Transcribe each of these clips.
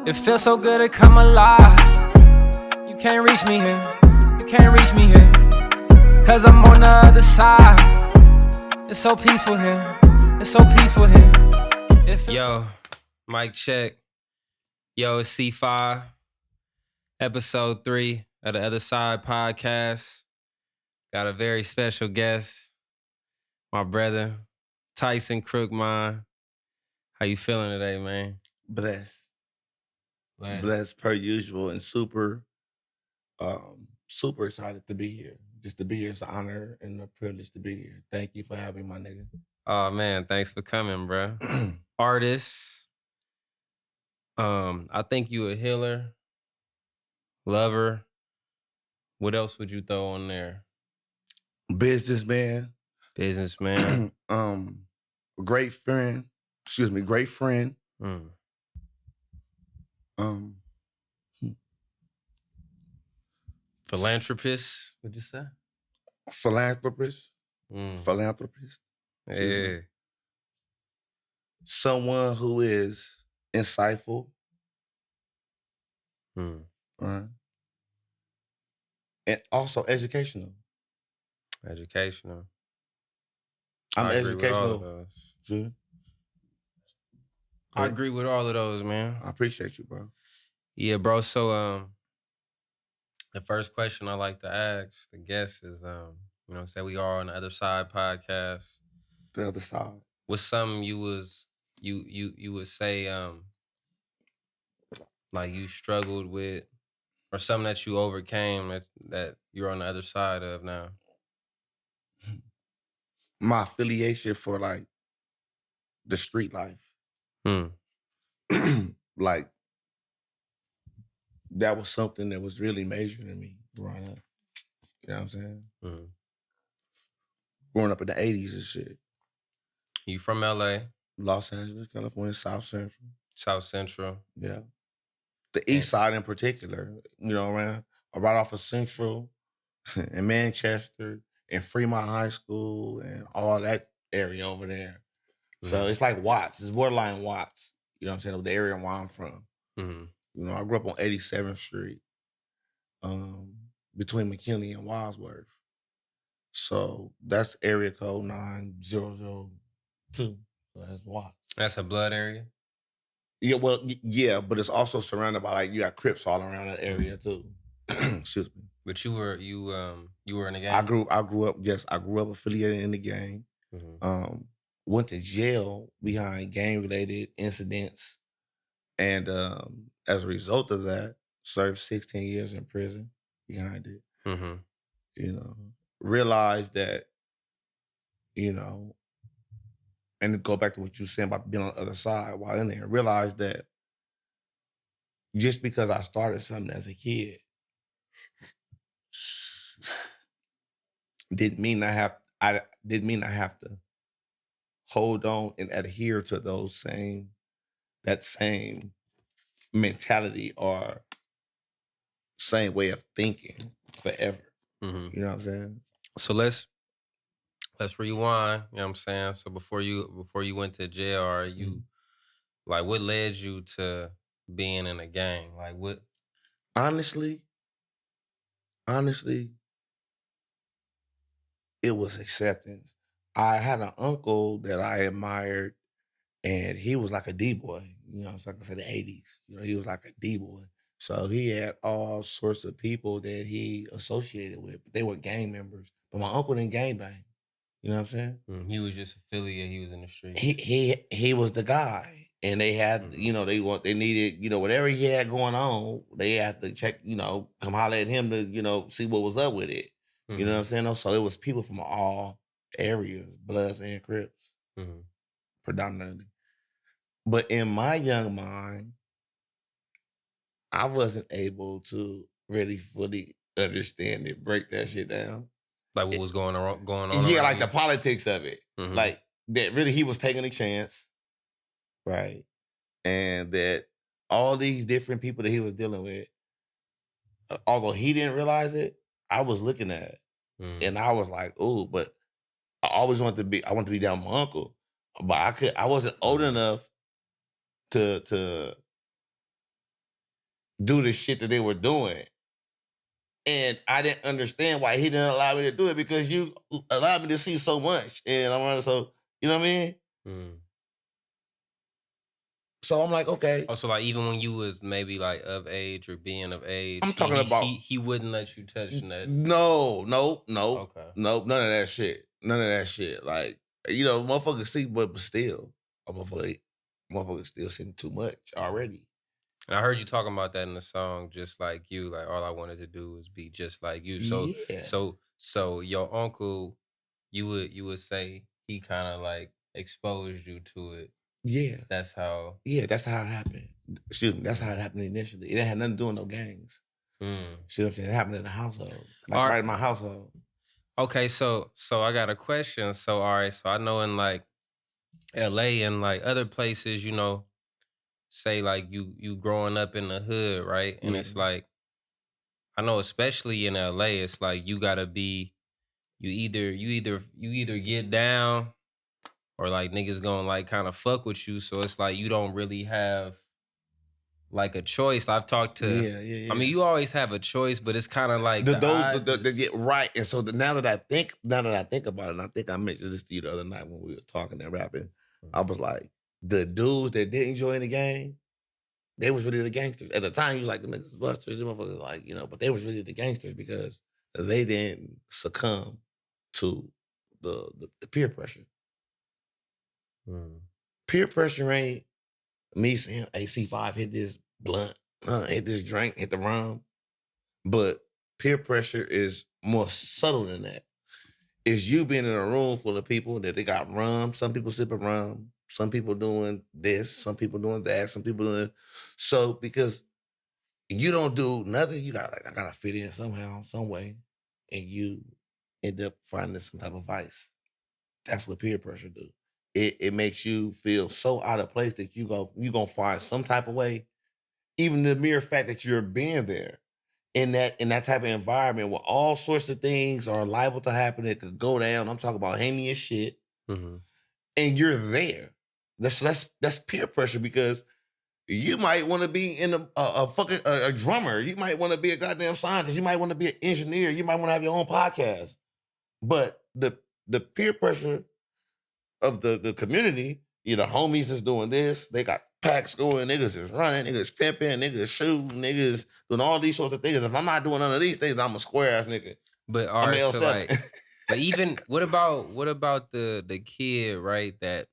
It feels so good to come alive. You can't reach me here. You can't reach me here. Cause I'm on the other side. It's so peaceful here. It's so peaceful here. Yo, mic check. Yo, it's C5. Episode 3 of the Other Side podcast. Got a very special guest. My brother, Tyson Crookmind. How you feeling today, man? Blessed per usual, and super excited to be here. Just to be here, it's an honor and a privilege to be here. Thank you for having me, my nigga. Oh man, thanks for coming, bro. Artist. I think you a healer, lover. What else would you throw on there? Businessman. Great friend. Great friend. Philanthropist, would you say? Philanthropist. Philanthropist. Yeah. Someone who is insightful. And also educational. Educational. I'm I educational. I agree with all of those, man. I appreciate you, bro. Yeah, bro. So the first question I like to ask the guests is, say we are on the Other Side podcast. The Other Side. What's something you would say like you struggled with, or something that you overcame that you're on the other side of now? My affiliation for like the street life. Like that was something that was really major to me growing up. You know what I'm saying? Growing up in the 80s and shit. You from LA? Los Angeles, California, South Central. South Central. Yeah. The East Side in particular, right off of Central and Manchester and Fremont High School and all that area over there. So it's like Watts. It's borderline Watts. You know what I'm saying? The area where I'm from. I grew up on 87th Street, between McKinley and Wadsworth. So that's area code 9002. So that's Watts. That's a blood area? Yeah, well, yeah, but it's also surrounded by you got Crips all around that area too. Excuse me. But you were in the gang? I grew up affiliated in the gang. Went to jail behind gang-related incidents. And as a result of that, served 16 years in prison behind it. Realized that, and to go back to what you were saying about being on the other side while in there, realized that just because I started something as a kid didn't mean I have to hold on and adhere to that same mentality or same way of thinking forever. You know what I'm saying? So let's rewind, you know what I'm saying? So before you went to jail, are you like, what led you to being in a gang? Like what? Honestly, it was acceptance. I had an uncle that I admired, and he was like a D-boy. It's like I said, the 80s. He was like a D-boy. So he had all sorts of people that he associated with. They were gang members. But my uncle didn't gangbang. You know what I'm saying? He was just affiliate. He was in the street. He was the guy. And they had, they needed, whatever he had going on, they had to check, come holler at him to, see what was up with it. You know what I'm saying? So it was people from all areas, Bloods and Crips, predominantly. But in my young mind, I wasn't able to really fully understand it, break that shit down. Like what was going on? Yeah, like the politics of it. Like that really he was taking a chance, right? And that all these different people that he was dealing with, although he didn't realize it, I was looking at it. And I was like, oh, but I wanted to be down with my uncle. But I wasn't old enough to do the shit that they were doing. And I didn't understand why he didn't allow me to do it because you allowed me to see so much. And I'm like, so, you know what I mean? Mm. So I'm like, okay. Also, like even when you was maybe like of age or being of age, I'm talking about he wouldn't let you touch that. No. Okay. Nope, none of that shit. None of that shit. Like, you know, motherfuckers see, but still, motherfuckers still seeing too much already. And I heard you talking about that in the song, just like you. Like all I wanted to do was be just like you. So Yeah. so your uncle, you would say he kind of like exposed you to it. Yeah. That's how. Yeah, that's how it happened. Excuse me, that's how it happened initially. It had nothing to do with no gangs. See what I'm saying? It happened in the household. Like right in my household. Okay, so I got a question. So all right, so I know in like LA and like other places, you know, say like you growing up in the hood, right? And it's like I know especially in LA, it's like you gotta be you either get down or like niggas gonna like kind of fuck with you. So it's like you don't really have like a choice. I've talked to Yeah. I mean, you always have a choice, but it's kind of like they get right. And so now that I think about it, and I think I mentioned this to you the other night when we were talking and rapping, I was like, the dudes that didn't join the gang, they was really the gangsters. At the time, you was like, the niggas busters, the motherfuckers like, you know, but they was really the gangsters because they didn't succumb to the peer pressure. Peer pressure ain't me saying, hey, C5, hit this blunt, hit this drink, hit the rum. But peer pressure is more subtle than that. It's you being in a room full of people that they got rum. Some people sipping rum. Some people doing this. Some people doing that. Some people doing... So because you don't do nothing, you got like, I gotta fit in somehow, some way. And you end up finding some type of vice. That's what peer pressure do. It makes you feel so out of place that you gonna find some type of way. Even the mere fact that you're being there in that type of environment where all sorts of things are liable to happen, it could go down. I'm talking about heinous shit, and you're there. That's peer pressure because you might want to be in a fucking drummer. You might want to be a goddamn scientist. You might want to be an engineer. You might want to have your own podcast. But the peer pressure of the community, you know, homies is doing this. They got packs going. Niggas is running. Niggas pimping. Niggas shooting. Niggas doing all these sorts of things. If I'm not doing none of these things, I'm a square ass nigga. But all right, so like, but even what about the kid, right? That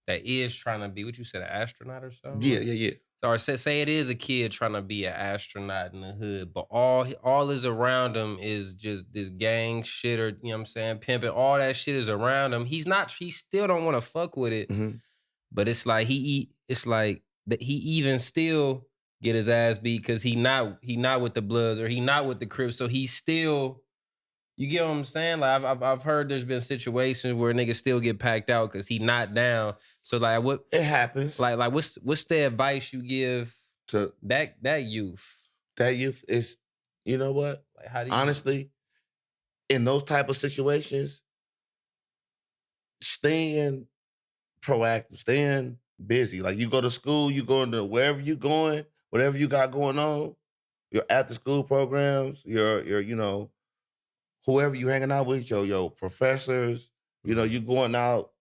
is trying to be what you said, an astronaut or something? Yeah. Or say it is a kid trying to be an astronaut in the hood, but all is around him is just this gang shit or, you know what I'm saying, pimping, all that shit is around him. He still don't want to fuck with it. But it's like he even still get his ass beat because he not with the Bloods or he not with the Crips, so he still... You get what I'm saying? Like I've heard there's been situations where niggas still get packed out because he not down. So like what... It happens. Like what's the advice you give to that youth? That youth is, you know what? Like how do you... Honestly, in those type of situations, staying proactive, staying busy. Like you go to school, you go into wherever you going, whatever you got going on, your after school programs, your you know, whoever you hanging out with, your professors, you know, you going out.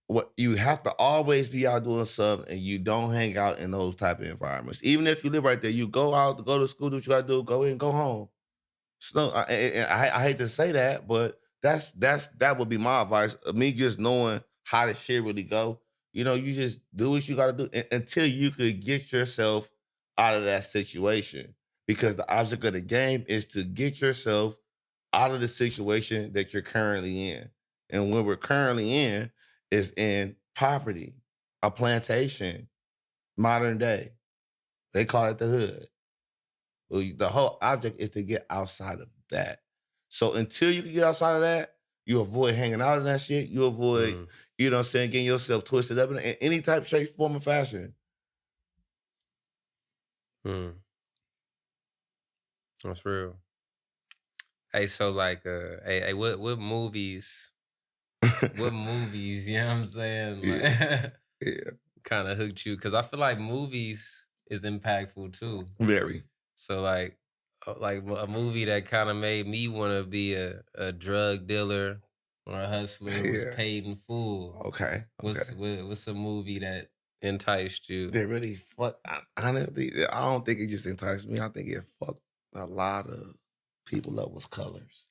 What you have to always be out doing something, and you don't hang out in those type of environments. Even if you live right there, you go out, go to school, do what you got to do, go in, go home. So I hate to say that, but that would be my advice. Me just knowing how the shit really go. You know, you just do what you got to do until you could get yourself out of that situation. Because the object of the game is to get yourself out of the situation that you're currently in. And when we're currently in is in poverty, a plantation, modern day. They call it the hood. Well, the whole object is to get outside of that. So until you can get outside of that, you avoid hanging out in that shit. You avoid, you know what I'm saying, getting yourself twisted up in any type, shape, form, or fashion. That's real. Hey, so like, hey, what movies? What movies? You know what I'm saying? Like, Yeah. kind of hooked you because I feel like movies. is impactful too. Very. So like a movie that kind of made me want to be a drug dealer or a hustler was Yeah. Paid in Full. Okay. What's a movie that enticed you? They really fuck. Honestly, I don't think it just enticed me. I think it fucked a lot of people up with Colors.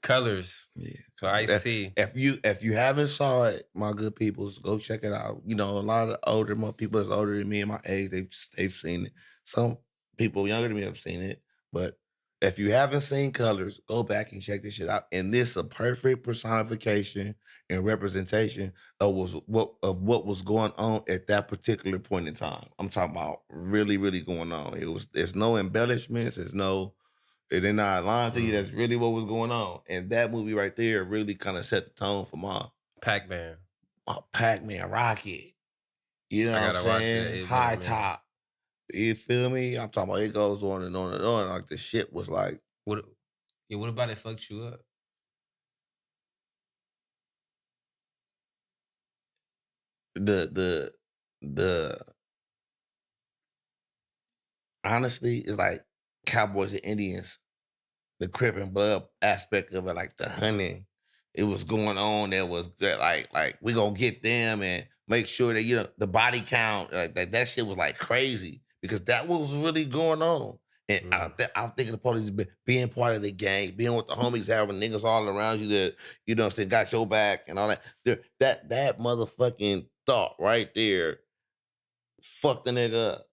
Colors. Yeah. For Ice-T. If you haven't saw it, my good peoples, go check it out. You know, a lot of older people that's older than me and my age, they've seen it. Some people younger than me have seen it, but if you haven't seen Colors, go back and check this shit out. And this is a perfect personification and representation of what was going on at that particular point in time. I'm talking about really, really going on. There's no embellishments. They're not lying to you. That's really what was going on. And that movie right there really kind of set the tone for my Pac-Man. Pac-Man, Rocket. You know what I'm saying? High Top. You feel me? I'm talking about it goes on and on and on. Like the shit was like. What about it fucked you up? The honestly, it's like Cowboys and Indians, the Crip and Blood aspect of it, like the hunting, it was going on. There was good, like we gonna get them and make sure that the body count, like that shit was like crazy because that was really going on. And I'm thinking the police being part of the gang, being with the homies, having niggas all around you that what I'm saying, got your back and all that. That motherfucking thought right there fucked the nigga up.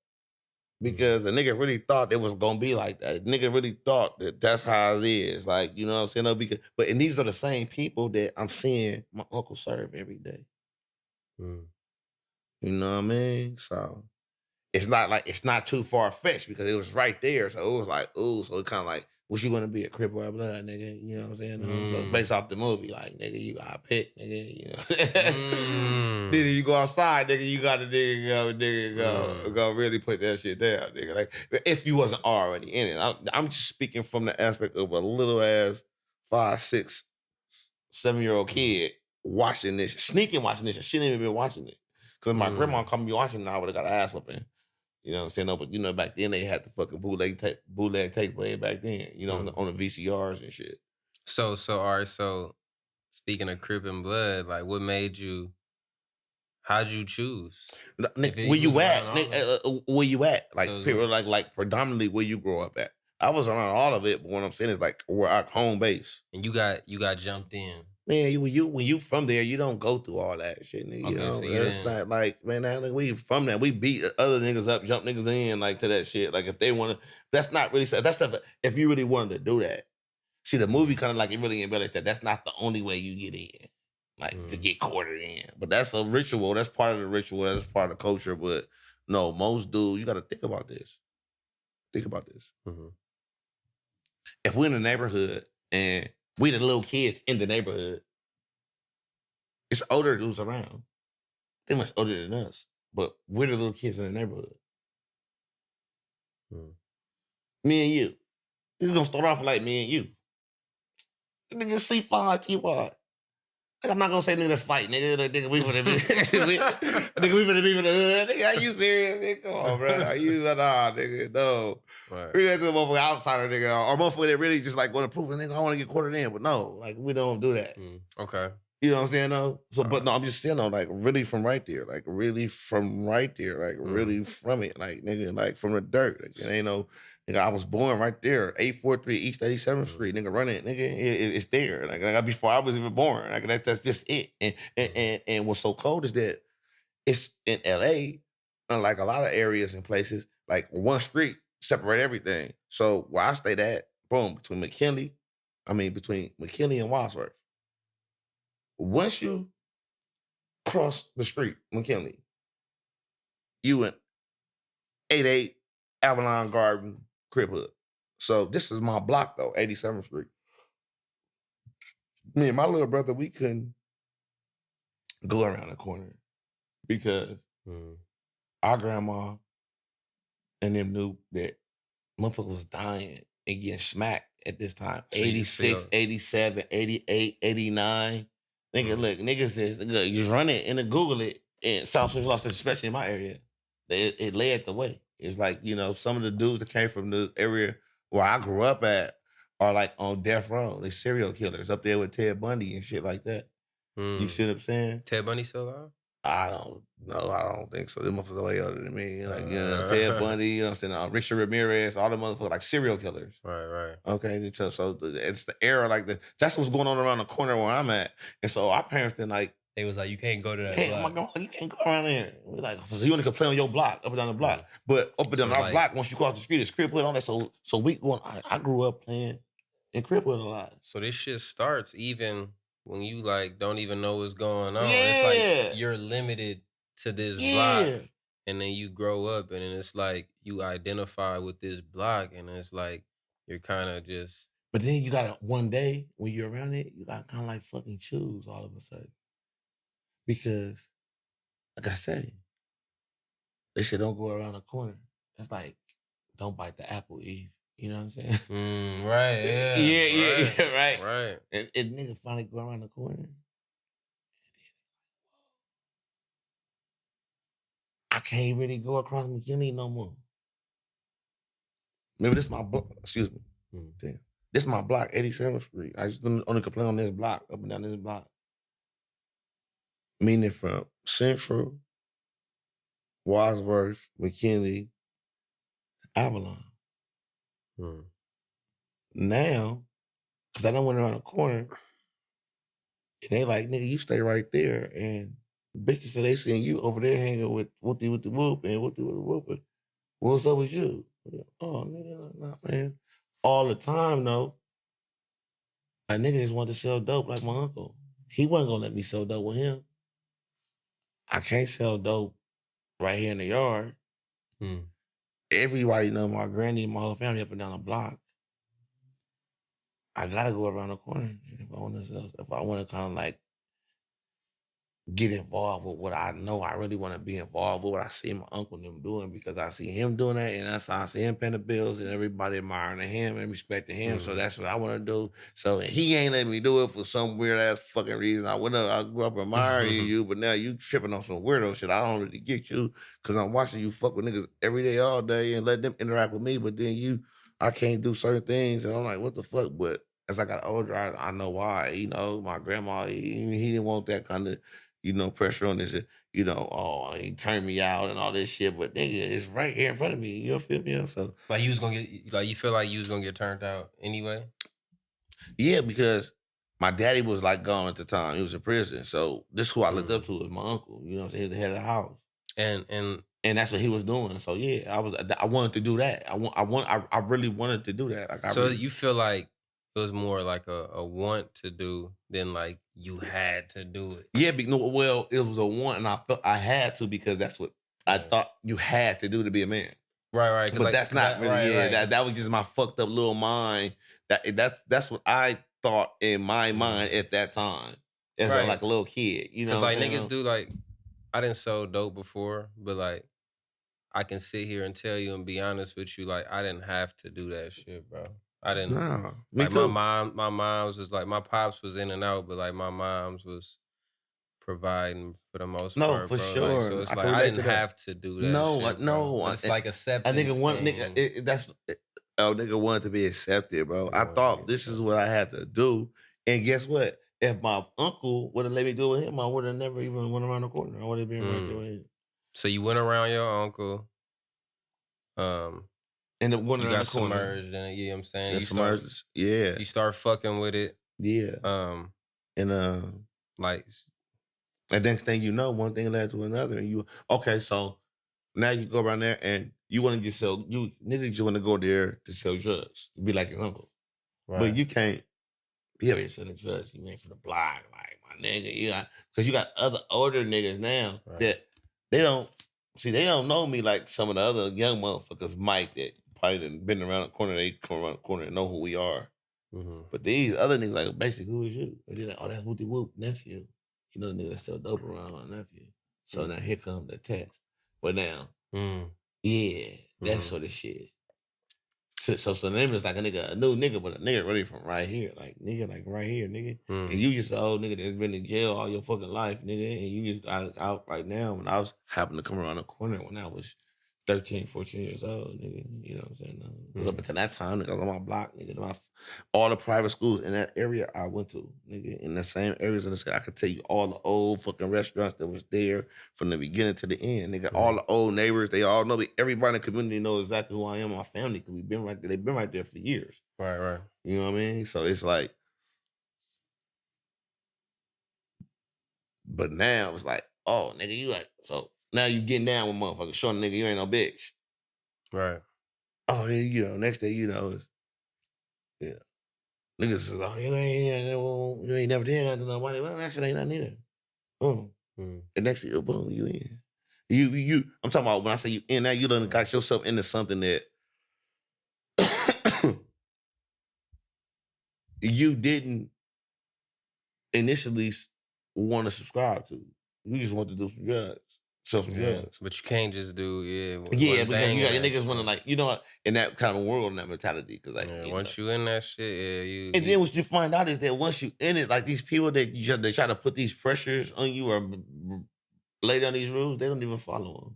Because the nigga really thought it was gonna be like that. The nigga really thought that that's how it is. Like, you know what I'm saying? No, and these are the same people that I'm seeing my uncle serve every day. You know what I mean? So it's not too far-fetched because it was right there. So it was like, ooh, so it kind of like, what you gonna be, a Crip or a Blood, nigga? You know what I'm saying? So based off the movie, like, nigga, you gotta pick, nigga, you know what I'm saying? Then you go outside, nigga, you gotta go really put that shit down, nigga. Like, if you wasn't already in it. I'm just speaking from the aspect of a little ass 5, 6, 7-year-old kid watching this, sneaking watching this. She didn't even been watching it. Because my grandma come be watching it, I would have got an ass whooping. You know what I'm saying? No, but back then they had the fucking bootleg tape play back then, on the VCRs and shit. So all right, so speaking of Crip and Blood, like what made you, how'd you choose? Where you at? Where you at? Like people like predominantly where you grow up at. I was around all of it, but what I'm saying is like we're our home base. And you got jumped in. Man, when you from there, you don't go through all that shit, nigga. Okay, so it's not like, man, we from that. We beat other niggas up, jump niggas in, like to that shit. Like if they want to, that's not really, that's stuff. If you really wanted to do that, see the movie kind of like it really embellished that. That's not the only way you get in, like to get quartered in. But that's a ritual. That's part of the ritual. That's part of the culture. But no, most dudes, you got to think about this. Think about this. If we're in the neighborhood and we the little kids in the neighborhood, it's older dudes around. They much older than us, but we're the little kids in the neighborhood. Me and you. This is gonna start off like me and you. Nigga C5 T-Wad. I'm not gonna say nigga that's fight, nigga. Like, nigga, we finna be nigga, we finna be in the hood. Nigga, are you serious? Nigga, come on, bro. Are you nigga? No. Right. We got to a motherfucker outsider, nigga, or motherfucker that really just like want to prove, nigga, I want to get quartered in, but no, like we don't do that. Okay. You know what I'm saying, though? So, but no, I'm just saying, though, like really from right there, like really from right there, like really from it, like nigga, like from the dirt. Like, it ain't no, nigga, I was born right there, 843 East 87th Street, nigga, running, nigga, it's there. Like before I was even born, like that's just it. And what's so cold is that it's in LA, unlike a lot of areas and places, like one street separate everything. So where I stayed at, boom, between McKinley and Wadsworth. Once you cross the street, McKinley, you in 88 Avalon Garden, Crip Hood. So this is my block though, 87th Street. Me and my little brother, we couldn't go around the corner because our grandma and them knew that motherfucker was dying and getting smacked at this time. 86, 87, 88, 89. Nigga, look, niggas is, look, just run it and then Google it. And South Central Los Angeles, especially in my area, it led the way. It's like, you know, some of the dudes that came from the area where I grew up at are like on death row. They serial killers up there with Ted Bundy and shit like that. You see what I'm saying? Ted Bundy still alive? I don't know. I don't think so. Them motherfuckers way older than me. Like, you know, Ted Bundy, you know what I'm saying? Richard Ramirez, all the motherfuckers like serial killers. Right. Okay, so it's the era, like that's what's going on around the corner where I'm at. And so our parents then like, they was like, you can't go to that hey, block. my God, you can't go around there. We're like, so you only can play on your block, up and down the block. But up and down our block, once you cross the street, it's Cripwood on that. So we going. I grew up playing in Cripwood a lot. So this shit starts even when you like don't even know what's going on. Yeah. It's like you're limited to this block, and then you grow up, and then it's like you identify with this block, and it's like you're kind of just. But then you gotta one day when you're around it, you gotta kind of like fucking choose all of a sudden. Because, like I say, they said don't go around the corner. It's like, don't bite the apple, Eve. You know what I'm saying? Right, yeah. Right. And nigga finally go around the corner. I can't really go across McKinley no more. Maybe this is my block. Excuse me. Damn. This is my block, 87th Street. I just only could play on this block, up and down this block. Meaning from Central, Wadsworth, McKinley, Avalon. Now, because I done went around the corner, and they like, nigga, you stay right there. And bitches said they seen you over there hanging with Whoopty with the whoop and Whoopty with the whooper. What's up with you? Oh, nigga, nah, man. All the time, though, a nigga just wanted to sell dope like my uncle. He wasn't gonna let me sell dope with him. I can't sell dope right here in the yard. Everybody know my granny and my whole family up and down the block. I gotta go around the corner if I want to sell. If I want to kind of like get involved with what I know I really want to be involved with, what I see my uncle and them doing, because I see him doing that, and that's how I see him paying the bills, and everybody admiring him and respecting him. So that's what I want to do. So he ain't letting me do it for some weird ass fucking reason. I grew up admiring you, but now you tripping on some weirdo shit. I don't really get you because I'm watching you fuck with niggas every day, all day, and let them interact with me. But then I can't do certain things, and I'm like, what the fuck? But as I got older, I know why. You know, my grandma, he didn't want that kind of, you know, pressure on this, you know, oh, he turned me out and all this shit, but nigga, it's right here in front of me. You know, feel me? So like you was gonna get, like you feel like you was gonna get turned out anyway? Yeah, because my daddy was like gone at the time. He was in prison. So this is who I looked up to was my uncle. You know what I'm saying? He was the head of the house. And that's what he was doing. So yeah, I wanted to do that. I really wanted to do that. Like, you feel like it was more like a want to do than like you had to do it. Yeah, well, it was a want, and I felt I had to because that's what I thought you had to do to be a man. Right. But like, that's not really. That was just my fucked up little mind. That's what I thought in my mind at that time as like a little kid. You know, because like niggas do like, I didn't sell dope before, but like I can sit here and tell you and be honest with you, like I didn't have to do that shit, bro. I didn't. No, me like too. My mom's was like, my pops was in and out, but like my mom's was providing for the most part. No, for bro. sure. Like, so it's like I didn't have to do that. No, shit, no. It's like acceptance. I nigga nigga wanted to be accepted, bro. I thought this is what I had to do, and guess what? If my uncle would have let me do it with him, I would have never even went around the corner. I would have been right there with him. So you went around your uncle. And it went you around got the corner. submerged in it, you know what I'm saying? You start fucking with it. Yeah. And like, and next thing you know, one thing led to another, and so now you go around there and you want to just sell, niggas just want to go there to sell drugs, to be like your uncle. Right. But you can't be out here selling drugs. You ain't for the block, like my nigga. Because you got other older niggas now that they don't know me like some of the other young motherfuckers might that probably done been around the corner. They come around the corner and know who we are. But these other niggas like, basically, who is you? And they're like, oh, that's Whoopty Whoop nephew. You know the nigga that sell dope around my nephew. So now here come the text. But now, that sort of shit. So the name is like a new nigga, but a nigga really from right here. Like, nigga, like right here, nigga. And you just an old nigga that's been in jail all your fucking life, nigga. And you just got out right now when I was happened to come around the corner when I was 13, 14 years old, nigga. You know what I'm saying? Because up until that time, nigga, I was on my block, nigga. All the private schools in that area I went to, nigga. In the same areas in the sky, I could tell you all the old fucking restaurants that was there from the beginning to the end, nigga. All the old neighbors, they all know me. Everybody in the community knows exactly who I am, my family, because we've been right there. They've been right there for years. Right. You know what I mean? So it's like, but now it's like, oh, nigga, you like, so now you getting down with motherfuckers, showing nigga you ain't no bitch. Right. Oh, then, you know, next day, you know, it's, yeah. Niggas says, oh, you ain't never did nothing to nobody. Well, that shit ain't nothing either. Boom. The next day, boom, you in. I'm talking about when I say you in, now you done got yourself into something that you didn't initially want to subscribe to. You just want to do some drugs. Sell some drugs. But you can't just do, because you got your niggas want to, like, you know, in that kind of world, in that mentality. Because, like, once you in that shit, And then what you find out is that once you in it, like, these people that they try to put these pressures on you or lay down these rules, they don't even follow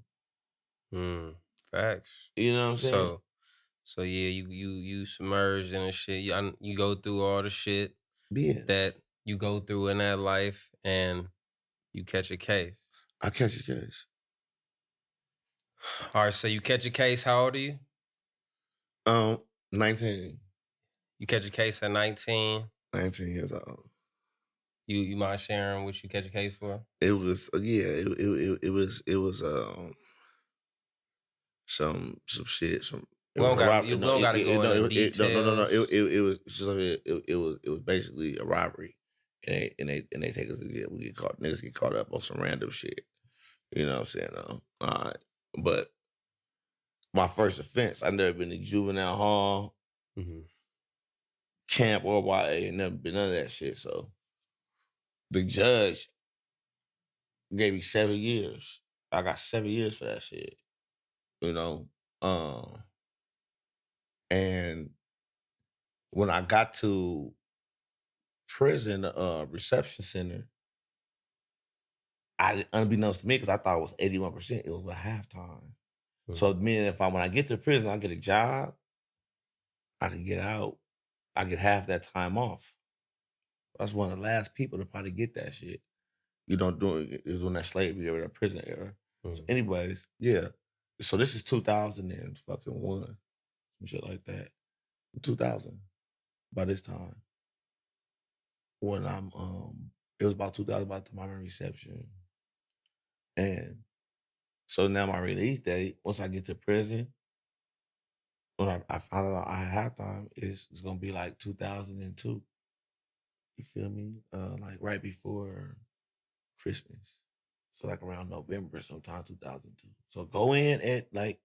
them. Facts. You know what I'm saying? So yeah, you submerged in the shit. You go through all the shit that you go through in that life, and you catch a case. I catch a case. All right, so you catch a case. How old are you? 19. You catch a case at 19. 19 years old. You mind sharing what you catch a case for? It was it was some shit. We don't gotta go into details. No. It was basically a robbery, and they take us. We get caught. Niggas get caught up on some random shit. You know what I'm saying? All right, but my first offense, I've never been to juvenile hall, camp, or YA, and never been none of that shit. So the judge gave me 7 years. I got 7 years for that shit. You know, and when I got to prison, reception center, unbeknownst to me, because I thought it was 81%, it was a halftime. So meaning when I get to prison, I get a job, I can get out, I get half that time off. I was one of the last people to probably get that shit. You know, it was on that slavery era, that prison era. So anyways, yeah. So this is 2001, some shit like that. 2000, by this time. When it was about 2000, about my reception. And so now my release date, once I get to prison, when I found out I had halftime, it's going to be like 2002. You feel me? Like right before Christmas. So like around November sometime, 2002. So go in at like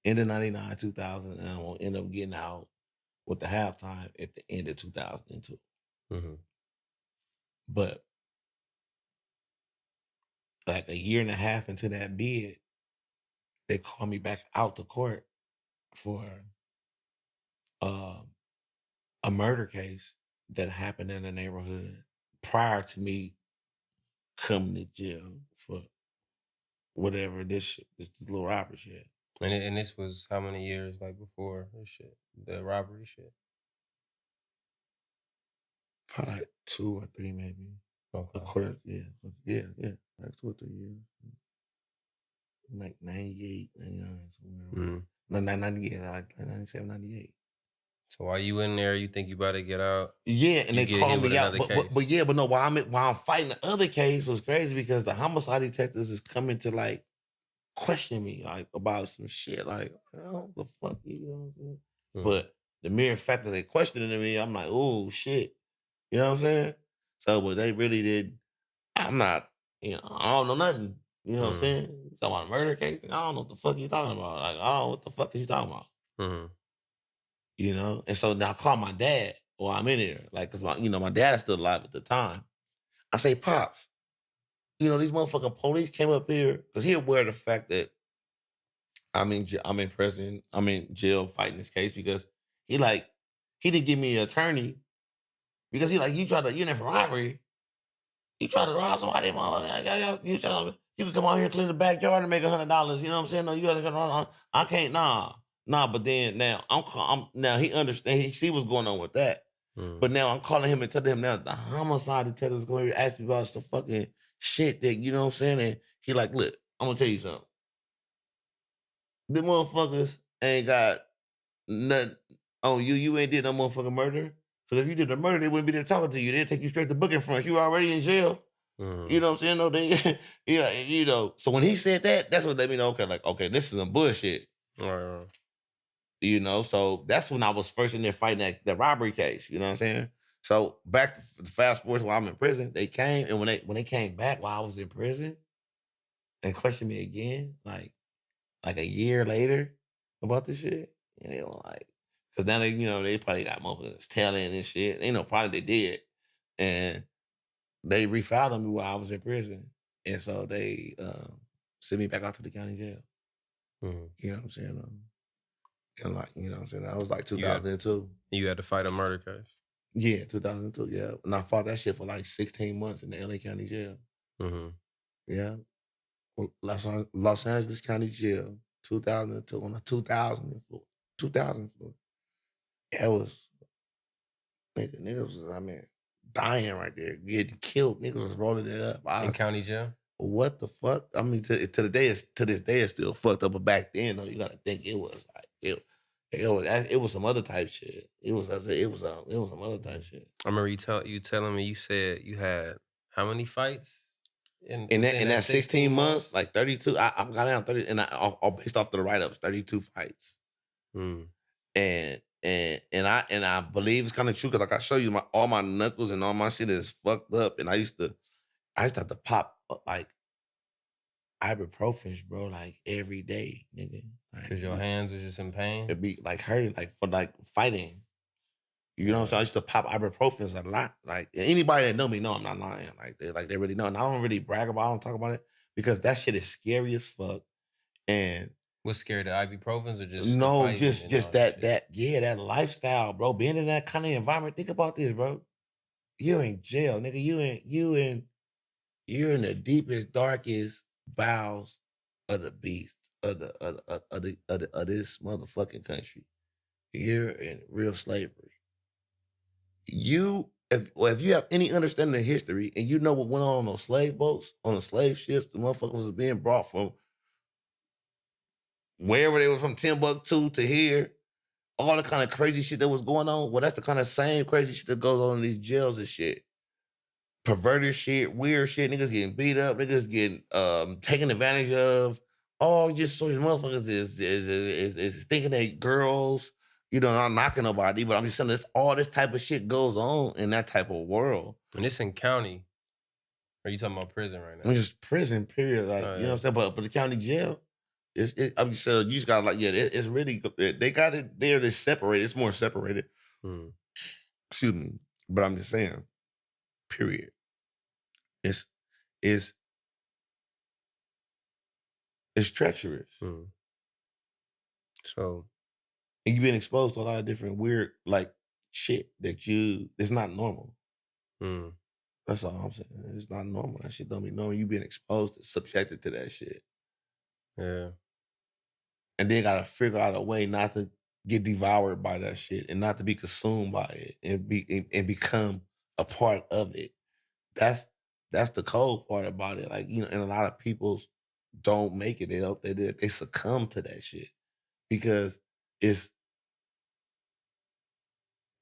end of 99, 2000, and I'm going to end up getting out with the halftime at the end of 2002. But like a year and a half into that bid, they called me back out to court for a murder case that happened in the neighborhood prior to me coming to jail for whatever this little robbery shit. And this was how many years like before this shit, the robbery shit? Probably like 2 or 3 maybe. Okay. Yeah, like 2 or 3 years. Like 98, 99, somewhere. No, not 98, like 97, 98. So while you in there, you think you about to get out? Yeah, and they called me out. While I'm fighting the other case, it was crazy because the homicide detectives is coming to like question me like about some shit. Like, oh, the fuck you know what I'm saying? But the mere fact that they questioning me, I'm like, oh shit. You know what I'm saying? So, but they really did. I'm not, I don't know nothing. You know what I'm saying? You talking about a murder case? I don't know what the fuck you talking about. Like, I don't know what the fuck is you talking about. You know? And so now I call my dad while I'm in there. Like, cause my dad is still alive at the time. I say, Pops, these motherfucking police came up here, cause he aware of the fact that I'm in prison, I'm in jail fighting this case because he didn't give me an attorney because you in there for robbery. You tried to rob somebody, motherfucker. You can come out here and clean the backyard and make $100. You know what I'm saying? No, you gotta. I can't. Nah. But then now I'm now he understand. He see what's going on with that. But now I'm calling him and telling him now the homicide detective is going to ask me about some fucking shit that you know what I'm saying. And he like, look, I'm gonna tell you something. The motherfuckers ain't got nothing on you. You ain't did no motherfucking murder. Because if you did a murder, they wouldn't be there talking to you. They'd take you straight to booking front. You already in jail. You know what I'm saying? No, they, yeah, you know. So when he said that, that's what let me know. Okay, like, okay, this is some bullshit. Right. You know, so that's when I was first in there fighting that robbery case. You know what I'm saying? So back to fast forward while I'm in prison, they came and when they came back while I was in prison and questioned me again, like a year later about this shit, and they were like, because now they, you know, they probably got motherfuckers telling and shit. Ain't no probably they did, and they refiled on me while I was in prison, and so they sent me back out to the county jail. You know what I'm saying? And like, you know what I'm saying? That was like 2002. You had to fight a murder case? Yeah, 2002, yeah. And I fought that shit for like 16 months in the LA County Jail. Yeah. Well, Los Angeles County Jail, 2002, on 2004. 2004. It was, niggas was, I mean, dying right there, getting killed. Niggas was rolling it up. In county jail? What the fuck? I mean, to this day, it's still fucked up. But back then, though, you gotta think it was like it was some other type shit. It was some other type shit. I remember you telling me you said you had how many fights in that 16 months, like 32. I got down 30, and I based off the write ups, 32 fights. And I believe it's kind of true because like I show you all my knuckles and all my shit is fucked up, and I used to have to pop like ibuprofen, bro, like every day, nigga. Because your hands was just in pain? It'd be like hurting, like for like fighting. You know what I'm saying? I used to pop ibuprofen a lot. Like anybody that know me know I'm not lying. Like they really know. And I don't really brag about it, I don't talk about it because that shit is scary as fuck. And what's scary, the ibuprofens or just no, just that lifestyle, bro. Being in that kind of environment. Think about this, bro. You're in jail, nigga. You're in the deepest, darkest bowels of the beast of this motherfucking country. You're in real slavery. If you have any understanding of history and you know what went on those slave boats, on the slave ships, the motherfuckers was being brought from wherever they were from, Timbuktu to here, all the kind of crazy shit that was going on. Well, that's the kind of same crazy shit that goes on in these jails and shit. Perverted shit, weird shit, niggas getting beat up, niggas getting taken advantage of. All just so these motherfuckers is thinking that girls, you know, not knocking nobody, but I'm just saying all this type of shit goes on in that type of world. And it's in county. Or are you talking about prison right now? I mean, just prison, period. Like, you know what I'm saying? But the county jail, I'm just saying, you just got like, it's really, they got it there to separate. It's more separated. Excuse me. But I'm just saying, period. It's treacherous. So, and you've been exposed to a lot of different weird like shit it's not normal. That's all I'm saying. It's not normal. That shit don't be normal. You've been exposed to, subjected to that shit. Yeah. And then gotta figure out a way not to get devoured by that shit and not to be consumed by it and become a part of it. That's the cold part about it. Like, you know, and a lot of people don't make it. They succumb to that shit because it's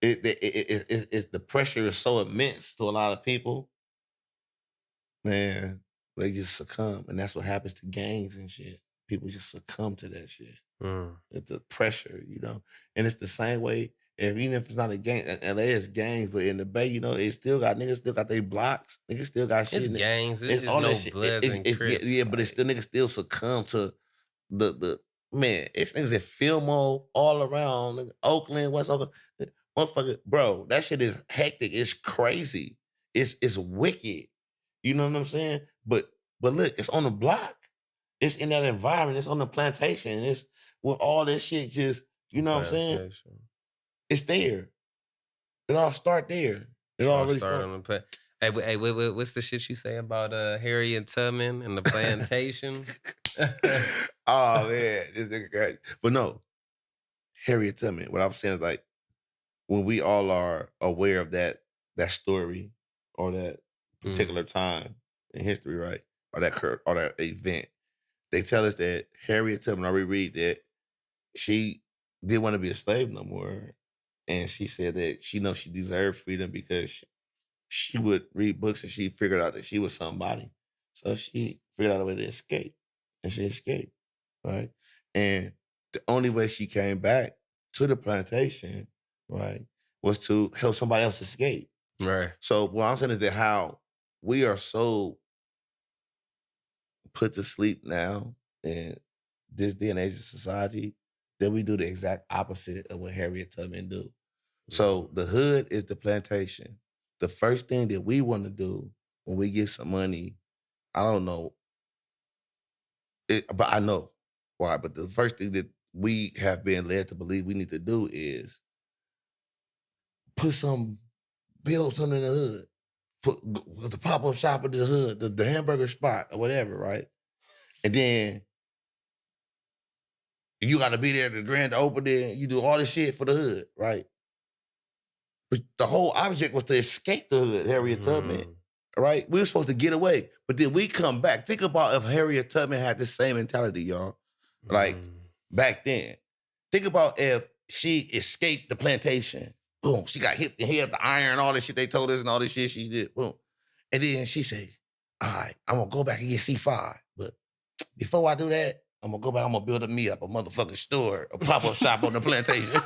the pressure is so immense to a lot of people. Man, they just succumb, and that's what happens to gangs and shit. People just succumb to that shit. It's the pressure, you know, and it's the same way. Even if it's not a gang, LA is gangs, but in the Bay, you know, niggas still got their blocks. Niggas still got shit. It's gangs. It's just all no Bloods and Crips. Yeah, but it's still niggas still succumb to the man. It's niggas in Fillmore all around, Oakland, West Oakland. Motherfucker, bro, that shit is hectic. It's crazy. It's wicked. You know what I'm saying? But look, it's on the block. It's in that environment. It's on the plantation. It's where all this shit just, you know what I'm saying? It's there. It all start there. It all really start on the What's the shit you say about Harriet Tubman and the plantation? Oh man, this nigga crazy. But no, Harriet Tubman. What I'm saying is like when we all are aware of that story or that particular time in history, right? Or that event, they tell us that Harriet Tubman, or we read that she didn't want to be a slave no more. And she said that she knows she deserved freedom because she would read books and she figured out that she was somebody. So she figured out a way to escape. And she escaped, right? And the only way she came back to the plantation, right, was to help somebody else escape. Right. So what I'm saying is that how we are so put to sleep now in this day and age of society that we do the exact opposite of what Harriet Tubman do. So the hood is the plantation. The first thing that we want to do when we get some money, I don't know, but I know why. But the first thing that we have been led to believe we need to do is build something in the hood. Put the pop-up shop in the hood, the hamburger spot or whatever, right? And then you got to be there at the grand opening. You do all this shit for the hood, right? But the whole object was to escape the hood, Harriet Tubman, right? We were supposed to get away, but then we come back. Think about if Harriet Tubman had the same mentality, y'all, like back then. Think about if she escaped the plantation. Boom, she got hit in the head with the iron, all this shit they told us and all this shit she did. Boom. And then she said, all right, I'm going to go back and get C5. But before I do that, I'm going to go back, I'm going to build me up a motherfucking store, a pop-up shop on the plantation.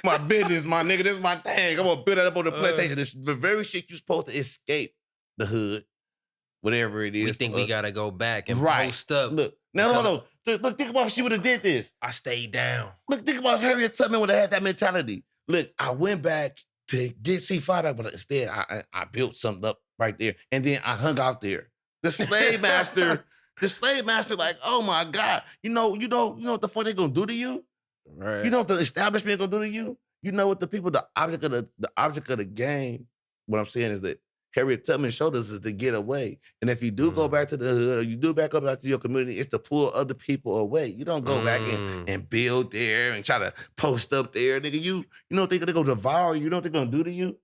My business, my nigga, this is my thing. I'm going to build that up on the plantation. This the very shit you're supposed to escape the hood, whatever it is. We think we got to go back and right. post up. Look, no. Look, think about if she would have did this. I stayed down. Look, think about if Harriet Tubman would have had that mentality. Look, I went back to get C5 back, but instead I built something up right there. And then I hung out there. The slave master, like, oh my God, you know what the fuck they gonna do to you? Right. You know what the establishment gonna do to you? You know what the people, the object of the game, what I'm saying is that Harriet Tubman showed us is to get away. And if you do go back to the hood or you do back up back to your community, it's to pull other people away. You don't go back and build there and try to post up there. Nigga, you don't think they're going to devour you. You know what they're going to do to you?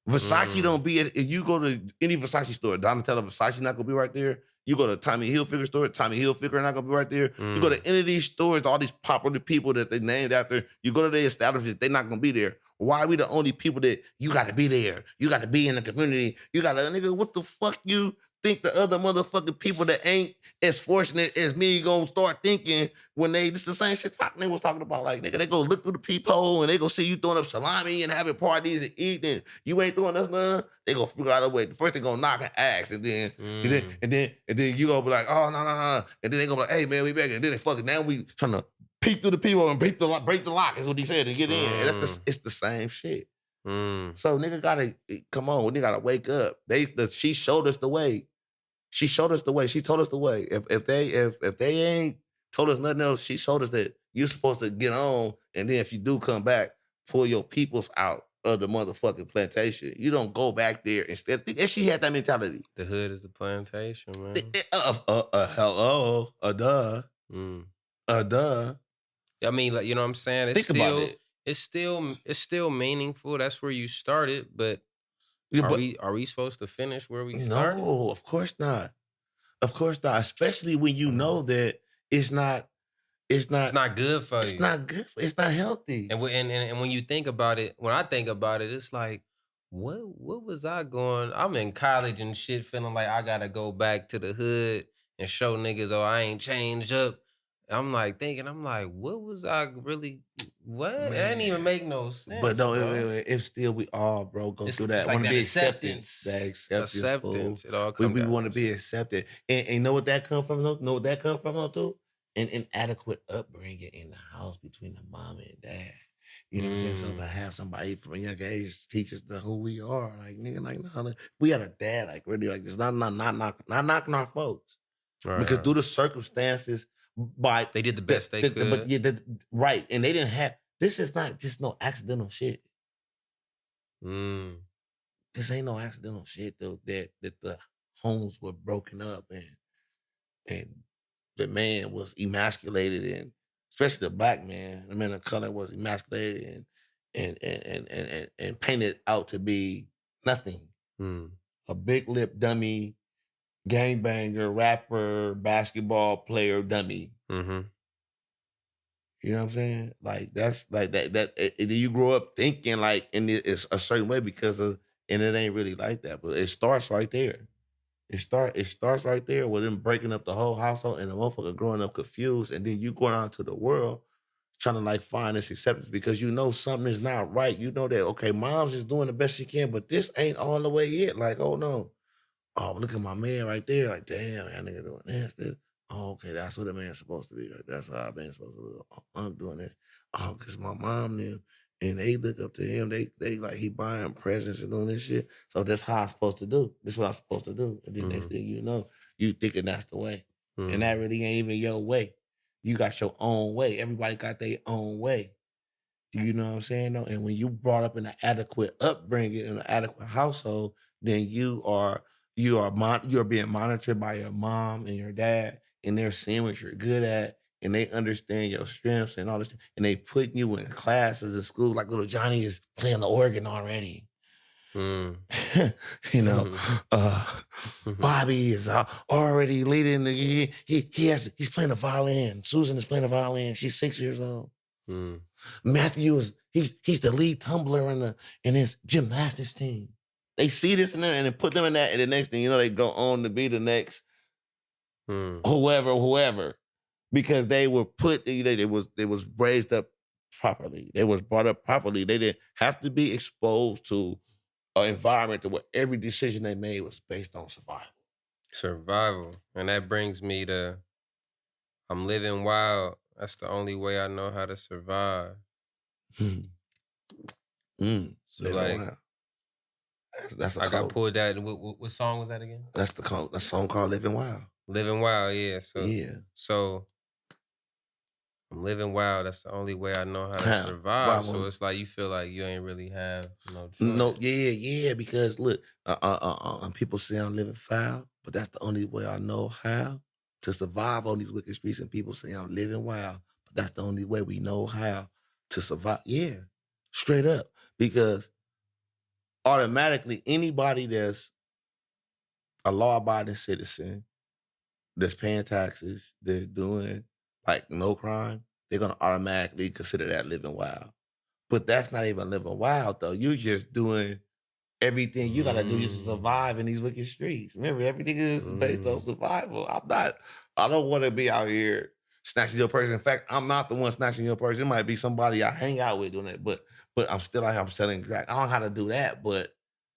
Versace don't be at, if you go to any Versace store, Donatella Versace not going to be right there. You go to Tommy Hilfiger store, Tommy Hilfiger not going to be right there. You go to any of these stores, all these popular people that they named after, you go to their establishment, they're not going to be there. Why are we the only people that you got to be there? You got to be in the community. You got to, nigga, what the fuck you think the other motherfucking people that ain't as fortunate as me gonna start thinking when this the same shit they was talking about. Like, nigga, they go look through the peephole and they go see you throwing up salami and having parties and eating. You ain't throwing us none. They gonna figure out a way. First they gonna knock and ask, and then you gonna be like, oh, no. And then they gonna be like, hey, man, we back. And then they fucking, now we trying to peek through the peephole and break the lock is what he said, and get in. And it's the same shit. So nigga gotta, come on, nigga gotta wake up. She showed us the way. She showed us the way. She told us the way. If they ain't told us nothing else, she showed us that you're supposed to get on, and then if you do come back, pull your peoples out of the motherfucking plantation. You don't go back there instead. If she had that mentality. The hood is the plantation, man. Hello, duh. Duh. I mean, like, you know what I'm saying? It's Think about it. It's still meaningful. That's where you started, but are we supposed to finish where we started? No, of course not. Of course not. Especially when you know that it's not good for you. It's not good. It's not healthy. And when you think about it, when I think about it, it's like, what was I going? I'm in college and shit, feeling like I gotta go back to the hood and show niggas, oh, I ain't changed up. I'm like, what was I really? What? Man. It didn't even make no sense. But no, if still we all, bro, go through that. Like Want to that be acceptance. That acceptance. It all we want to be accepted. And know what that come from? Know what that come from, too? An inadequate upbringing in the house between the mom and dad. You know what I'm saying? So to have somebody from a young age teach us who we are. Like, nigga, like, no, we had a dad, like, really, like, this not knocking our folks. Right, because due to circumstances, they did the best they could. Right. And they didn't have, this is not just no accidental shit. this ain't no accidental shit though. That the homes were broken up and the man was emasculated, and especially the black man, the man of color was emasculated and painted out to be nothing. A big lip dummy, gangbanger, rapper, basketball player dummy. Mm-hmm. You know what I'm saying? Like that's like that you grow up thinking like it's a certain way because of, and it ain't really like that. But it starts right there. It starts right there with them breaking up the whole household and the motherfucker growing up confused, and then you going out to the world trying to like find this acceptance because you know something is not right. You know that okay, mom's just doing the best she can, but this ain't all the way yet. Like, oh no. Oh, look at my man right there. Like, damn, that nigga doing this. Oh, okay, that's what a man's supposed to be. Like, that's how a man's supposed to do. Oh, I'm doing this. Oh, because my mom them, and they look up to him. They like, he buying presents and doing this shit. So that's how I'm supposed to do. This is what I'm supposed to do. And then next thing you know, you thinking that's the way. And that really ain't even your way. You got your own way. Everybody got their own way. You know what I'm saying? Though? And when you brought up in an adequate upbringing, in an adequate household, then you're being monitored by your mom and your dad, and they're seeing what you're good at, and they understand your strengths and all this, and they putting you in classes in school. Like little Johnny is playing the organ already. You know, Bobby is already leading the. He's playing the violin. Susan is playing the violin. She's 6 years old. Matthew he's the lead tumbler in his gymnastics team. They see this and then put them in that, and the next thing you know, they go on to be the next whoever, because they were put. They was raised up properly. They was brought up properly. They didn't have to be exposed to an environment where every decision they made was based on survival. Survival, and that brings me to I'm living wild. That's the only way I know how to survive. So like, wild. That's a I got pulled that. What song was that again? That's the song called "Living Wild." Living Wild, yeah. So yeah. So I'm living wild. That's the only way I know how to survive. So it's like you feel like you ain't really have no choice. No, yeah. Because look, people say I'm living foul, but that's the only way I know how to survive on these wicked streets. And people say I'm living wild, but that's the only way we know how to survive. Yeah, straight up. Because automatically, anybody that's a law-abiding citizen, that's paying taxes, that's doing like no crime, they're gonna automatically consider that living wild. But that's not even living wild though. You just doing everything you gotta do just to survive in these wicked streets. Remember, everything is based on survival. I don't want to be out here snatching your purse. In fact, I'm not the one snatching your purse. It might be somebody I hang out with doing it, but I'm still out here, I'm selling crack. I don't know how to do that, but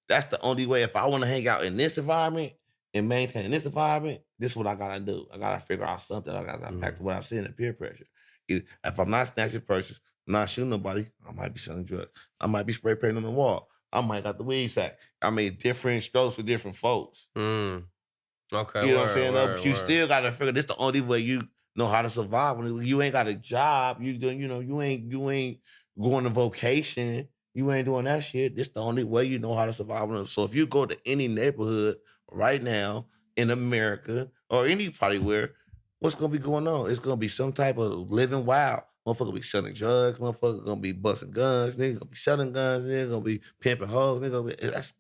that's the only way. If I want to hang out in this environment and maintain this environment, this is what I gotta do. I gotta figure out something. I gotta back to what I'm seeing in peer pressure. If I'm not snatching purses, I'm not shooting nobody, I might be selling drugs. I might be spray painting on the wall. I might got the weed sack. I mean, different strokes for different folks. Okay. You know what I'm saying? But you still gotta figure this the only way you know how to survive. When you ain't got a job, you ain't going to vocation. You ain't doing that shit. This the only way you know how to survive. So if you go to any neighborhood right now in America or any party where, what's gonna be going on? It's gonna be some type of living wild. Motherfucker be selling drugs. Motherfucker gonna be busting guns. Nigga gonna be selling guns. Nigga gonna be pimping hoes. Nigga gonna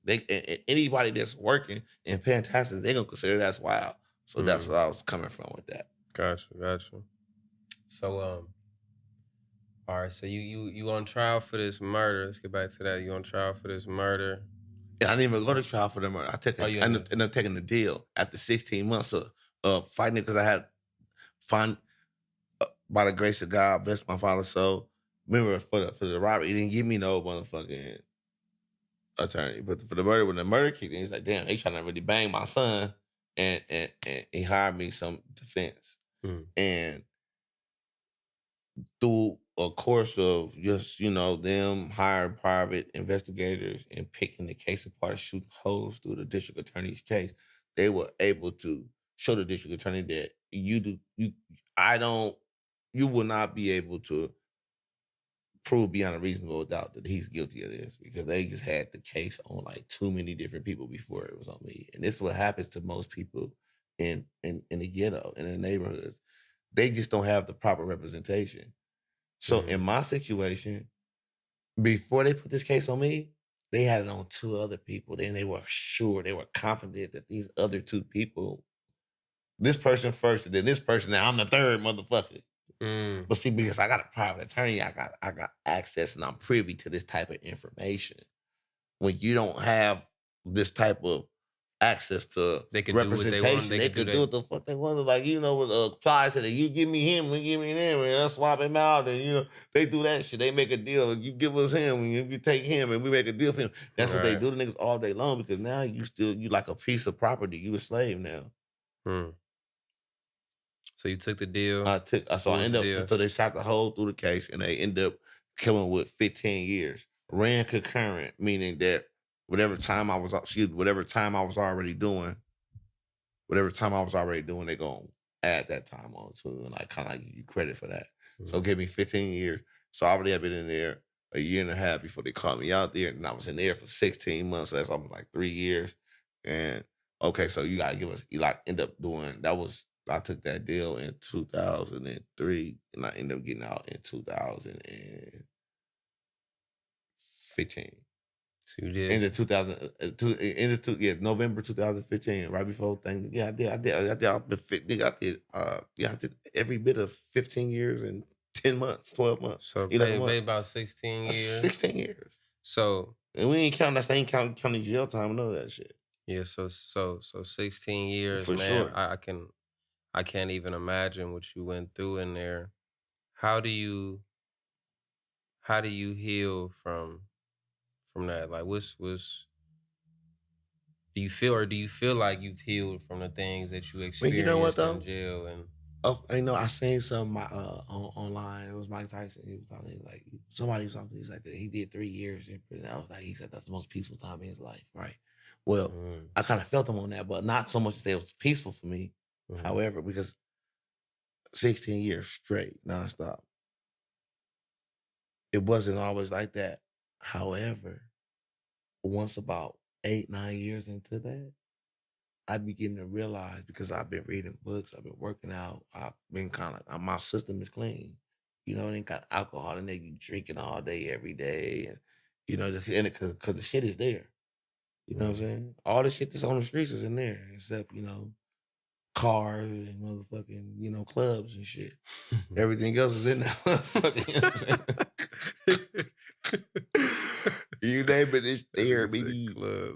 be anybody that's working and paying taxes. They gonna consider that's wild. So that's where I was coming from with that. Gotcha. So all right. So you on trial for this murder? Let's get back to that. You on trial for this murder? And I didn't even go to trial for the murder. I ended up taking the deal after 16 months of fighting it because I had fun. By the grace of God, bless my father. So remember for the robbery, he didn't give me no motherfucking attorney. But for the murder, when the murder kicked in, he's like, damn, they trying to really bang my son. And he hired me some defense. And through a course of just, them hiring private investigators and picking the case apart, shooting holes through the district attorney's case, they were able to show the district attorney that you will not be able to prove beyond a reasonable doubt that he's guilty of this because they just had the case on like too many different people before it was on me. And this is what happens to most people in the ghetto, in the neighborhoods. They just don't have the proper representation. So in my situation, before they put this case on me, they had it on 2 other people. Then they were sure, they were confident that these other 2 people, this person first and then this person, now I'm the third motherfucker. But see, because I got a private attorney, I got access and I'm privy to this type of information. When you don't have this type of access to They can representation, do they what they could want. do what the fuck they want. Like, with Ply said, you give me him, we give me them, and I'll swap him out. And, they do that shit. They make a deal. You give us him, and you take him, and we make a deal for him. That's what they do to niggas all day long because now you like a piece of property. You a slave now. So you took the deal. So they shot the hole through the case and they end up coming with 15 years. Ran concurrent, meaning that whatever time I was already doing, they're going to add that time on too. And like kind of give you credit for that. So give me 15 years. So I already have been in there a year and a half before they called me out there. And I was in there for 16 months. So that's almost like 3 years. And okay, so you got to give us, end up doing, I took that deal in 2003 and I ended up getting out in 2015. So you did? November 2015, right before thing. Yeah, I did every bit of 15 years and 10 months, 12 months. So 11 months. about 16 years? 16 years. So. And we ain't counting counting jail time, none of that shit. Yeah, so 16 years, For man. sure. I can't even imagine what you went through in there. How do you heal from that? Like, do you feel like you've healed from the things that you experienced you know what, though? in jail? And I seen some online. It was Mike Tyson. He was talking like somebody was talking. He's like he did 3 years in prison. He said that's the most peaceful time in his life, right? Well, I kind of felt him on that, but not so much to say it was peaceful for me. However, because 16 years straight, nonstop, it wasn't always like that. However, once about 8, 9 years into that, I began to realize because I've been reading books, I've been working out, I've been my system is clean. It ain't got alcohol and they be drinking all day, every day. And, because the shit is there. You know what I'm saying? All the shit that's on the streets is in there, except, cars and motherfucking, clubs and shit. Everything else is in there. You know what I'm saying? You name it, it's there, baby.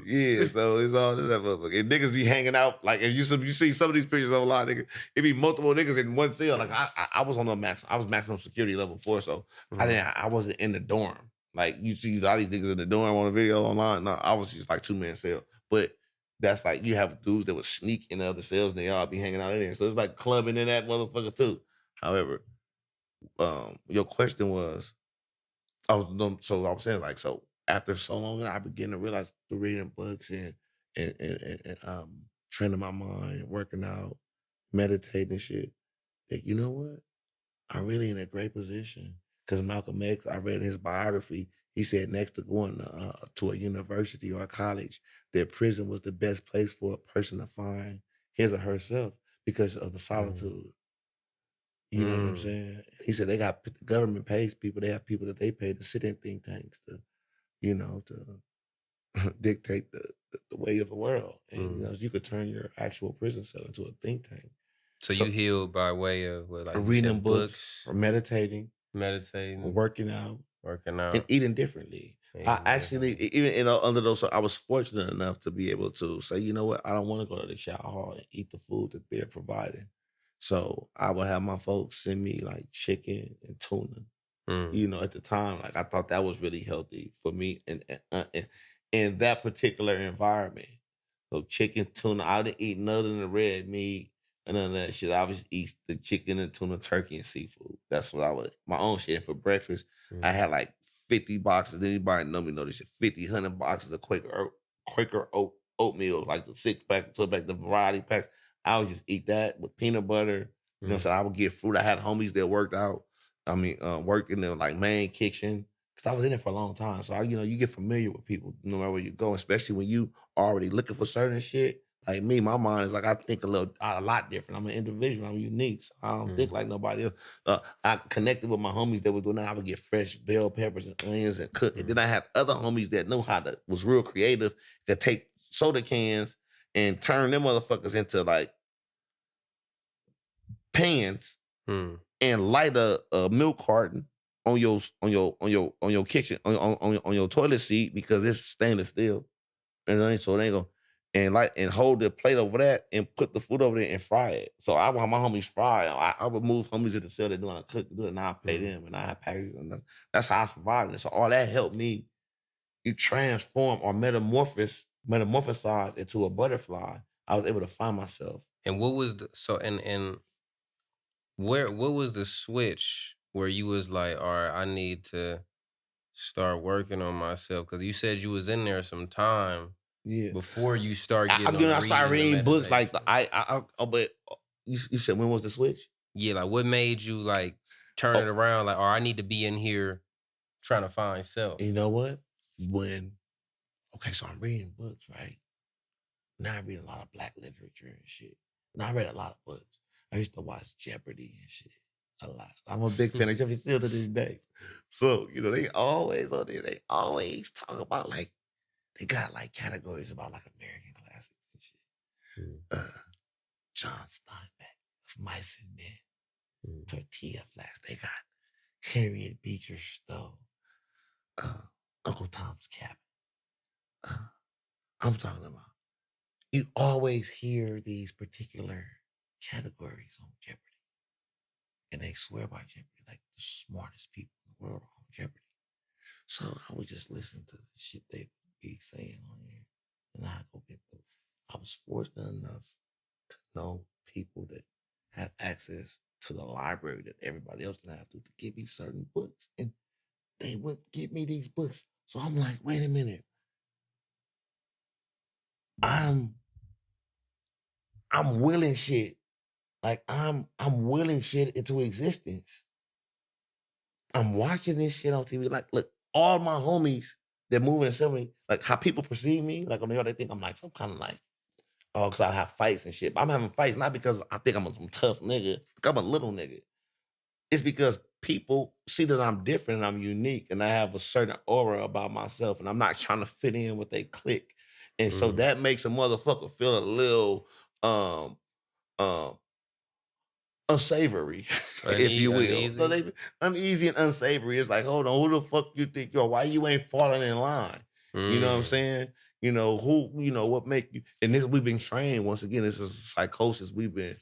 Yeah, so it's all in that motherfucker. And niggas be hanging out. Like, if you see some of these pictures online, nigga, it be multiple niggas in one cell. Like, I was on I was maximum security level 4, so I wasn't in the dorm. Like, you see all these niggas in the dorm on a video online. No, I was just like 2-man cell. But that's like, you have dudes that would sneak in the other cells and they all be hanging out in there. So it's like clubbing in that motherfucker too. However, your question was, I was saying like, so after so long, I began to realize through reading books and training my mind, working out, meditating and shit, that you know what? I'm really in a great position. Because Malcolm X, I read his biography, he said next to going to a university or a college, that prison was the best place for a person to find his or herself because of the solitude. You know what I'm saying? He said the government pays people, they have people that they pay to sit in think tanks to dictate the way of the world. And you could turn your actual prison cell into a think tank. So you healed by way of what, like reading books, or meditating, working out, and eating differently. I actually, even under those, I was fortunate enough to be able to say, you know what, I don't want to go to the shower hall and eat the food that they're providing. So I would have my folks send me like chicken and tuna. At the time, like I thought that was really healthy for me and in that particular environment. So chicken, tuna, I didn't eat none of the red meat and none of that shit. I would just eat the chicken and tuna, turkey, and seafood. That's what I would. My own shit for breakfast. I had like 50 boxes. Anybody know me know this shit. 50, 100 boxes of Quaker oatmeal, like the 6-pack, 12-pack, the variety packs. I would just eat that with peanut butter. You know what I'm saying? I would get fruit. I had homies that worked out. work in the like main kitchen. Cause I was in it for a long time. So you get familiar with people no matter where you go, especially when you already looking for certain shit. Like me, my mind is like I think a lot different. I'm an individual. I'm unique. So I don't think like nobody else. I connected with my homies that was doing that. I would get fresh bell peppers and onions and cook. And then I had other homies that know was real creative, could take soda cans and turn them motherfuckers into like pans and light a milk carton on your kitchen on your toilet seat because it's stainless steel, and so they go and hold the plate over that and put the food over there and fry it. So I want my homies fry. I would move homies to the cell that doing a cook, do it, and I pay them and I package them. That's how I survived. And so all that helped me. You transform or metamorphosize into a butterfly. I was able to find myself. And what was what was the switch where you was like, all right, I need to start working on myself? Because you said you was in there some time before you start getting I started reading books like but you said when was the switch? Yeah, like what made you like turn it around? Like, I need to be in here trying to find self. You know what? So I'm reading books, right? Now I read a lot of Black literature and shit. Now I read a lot of books. I used to watch Jeopardy and shit a lot. I'm a big fan of Jeopardy still to this day. So, they always on there, they always talk about like, they got like categories about like American classics and shit. John Steinbeck, Of Mice and Men, Tortilla Flats. They got Harriet Beecher Stowe, Uncle Tom's Cabin. I'm talking about, you always hear these particular categories on Jeopardy. And they swear by Jeopardy, like the smartest people in the world are on Jeopardy. So I would just listen to the shit they be saying on here. And I go get them. I was fortunate enough to know people that had access to the library that everybody else didn't have to give me certain books. And they would give me these books. So I'm like, wait a minute. I'm willing shit. Like I'm willing shit into existence. I'm watching this shit on TV. Like, look, all my homies that move and sell me, like how people perceive me, like on the other, they think I'm like some kind of like, because I have fights and shit. But I'm having fights not because I think I'm some tough nigga. Like I'm a little nigga. It's because people see that I'm different and I'm unique and I have a certain aura about myself and I'm not trying to fit in with they clique. And so that makes a motherfucker feel a little unsavory, if you will. Uneasy? So uneasy and unsavory. It's like, hold on, who the fuck you think you're? Why you ain't falling in line? You know what I'm saying? What make you, and this, we've been trained, once again, this is psychosis we've been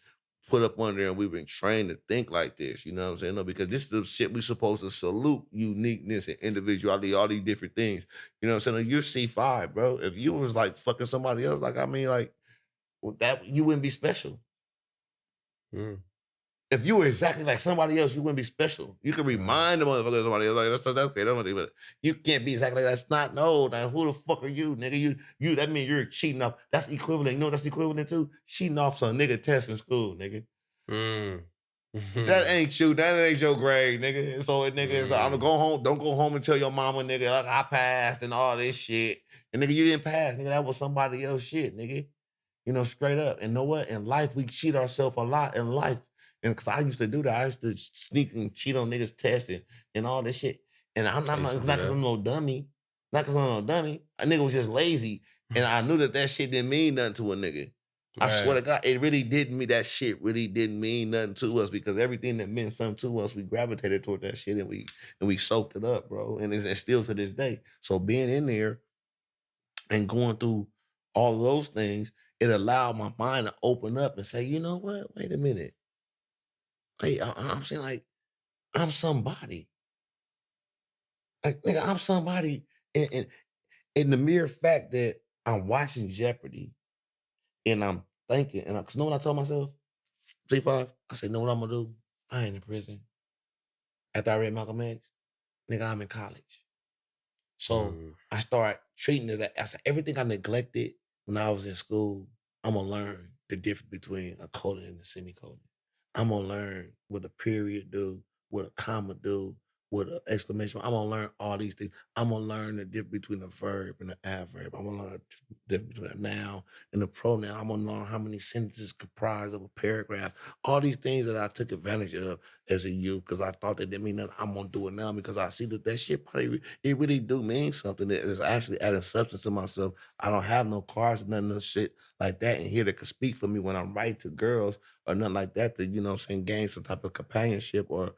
put up under and we've been trained to think like this, you know what I'm saying? No, because this is the shit we supposed to salute uniqueness and individuality, all these different things. You know what I'm saying? You're C5, bro. If you was like fucking somebody else, like, that you wouldn't be special. If you were exactly like somebody else, you wouldn't be special. You can remind the motherfucker of somebody else, like, that's okay, that's one thing, but you can't be exactly like that. That's not, no, now who the fuck are you, nigga? You that means you're cheating off. That's equivalent. You know what that's equivalent to? Cheating off some nigga test in school, nigga. That ain't you. That ain't your grade, nigga. So nigga, it's like, I'm gonna go home. Don't go home and tell your mama, nigga, like, I passed and all this shit. And nigga, you didn't pass, nigga. That was somebody else's shit, nigga. Straight up. And know what? In life, we cheat ourselves a lot in life. And because I used to do that, I used to sneak and cheat on niggas' tests and all this shit. And it's not because I'm no dummy. Not because I'm no dummy. A nigga was just lazy. And I knew that shit didn't mean nothing to a nigga. I swear to God, it really didn't mean, that shit really didn't mean nothing to us, because everything that meant something to us, we gravitated toward that shit and we soaked it up, bro. And it's still to this day. So being in there and going through all those things, it allowed my mind to open up and say, you know what? Wait a minute. Hey, I'm saying, like, I'm somebody. Like, nigga, I'm somebody. And the mere fact that I'm watching Jeopardy and I'm thinking, and because know what I told myself? T5, I said, know what I'm going to do? I ain't in prison. After I read Malcolm X, nigga, I'm in college. So I started treating it as everything I neglected when I was in school, I'm going to learn the difference between a colon and a semicolon. I'm going to learn what a period do, with a comma do, with an exclamation. I'm gonna learn all these things. I'm gonna learn the difference between a verb and an adverb. I'm gonna learn the difference between a noun and a pronoun. I'm gonna learn how many sentences comprise of a paragraph. All these things that I took advantage of as a youth because I thought that didn't mean nothing. I'm gonna do it now because I see that shit probably it really do mean something that is actually adding substance to myself. I don't have no cars or none of this shit like that in here that could speak for me when I'm writing to girls or nothing like that to, gain some type of companionship or,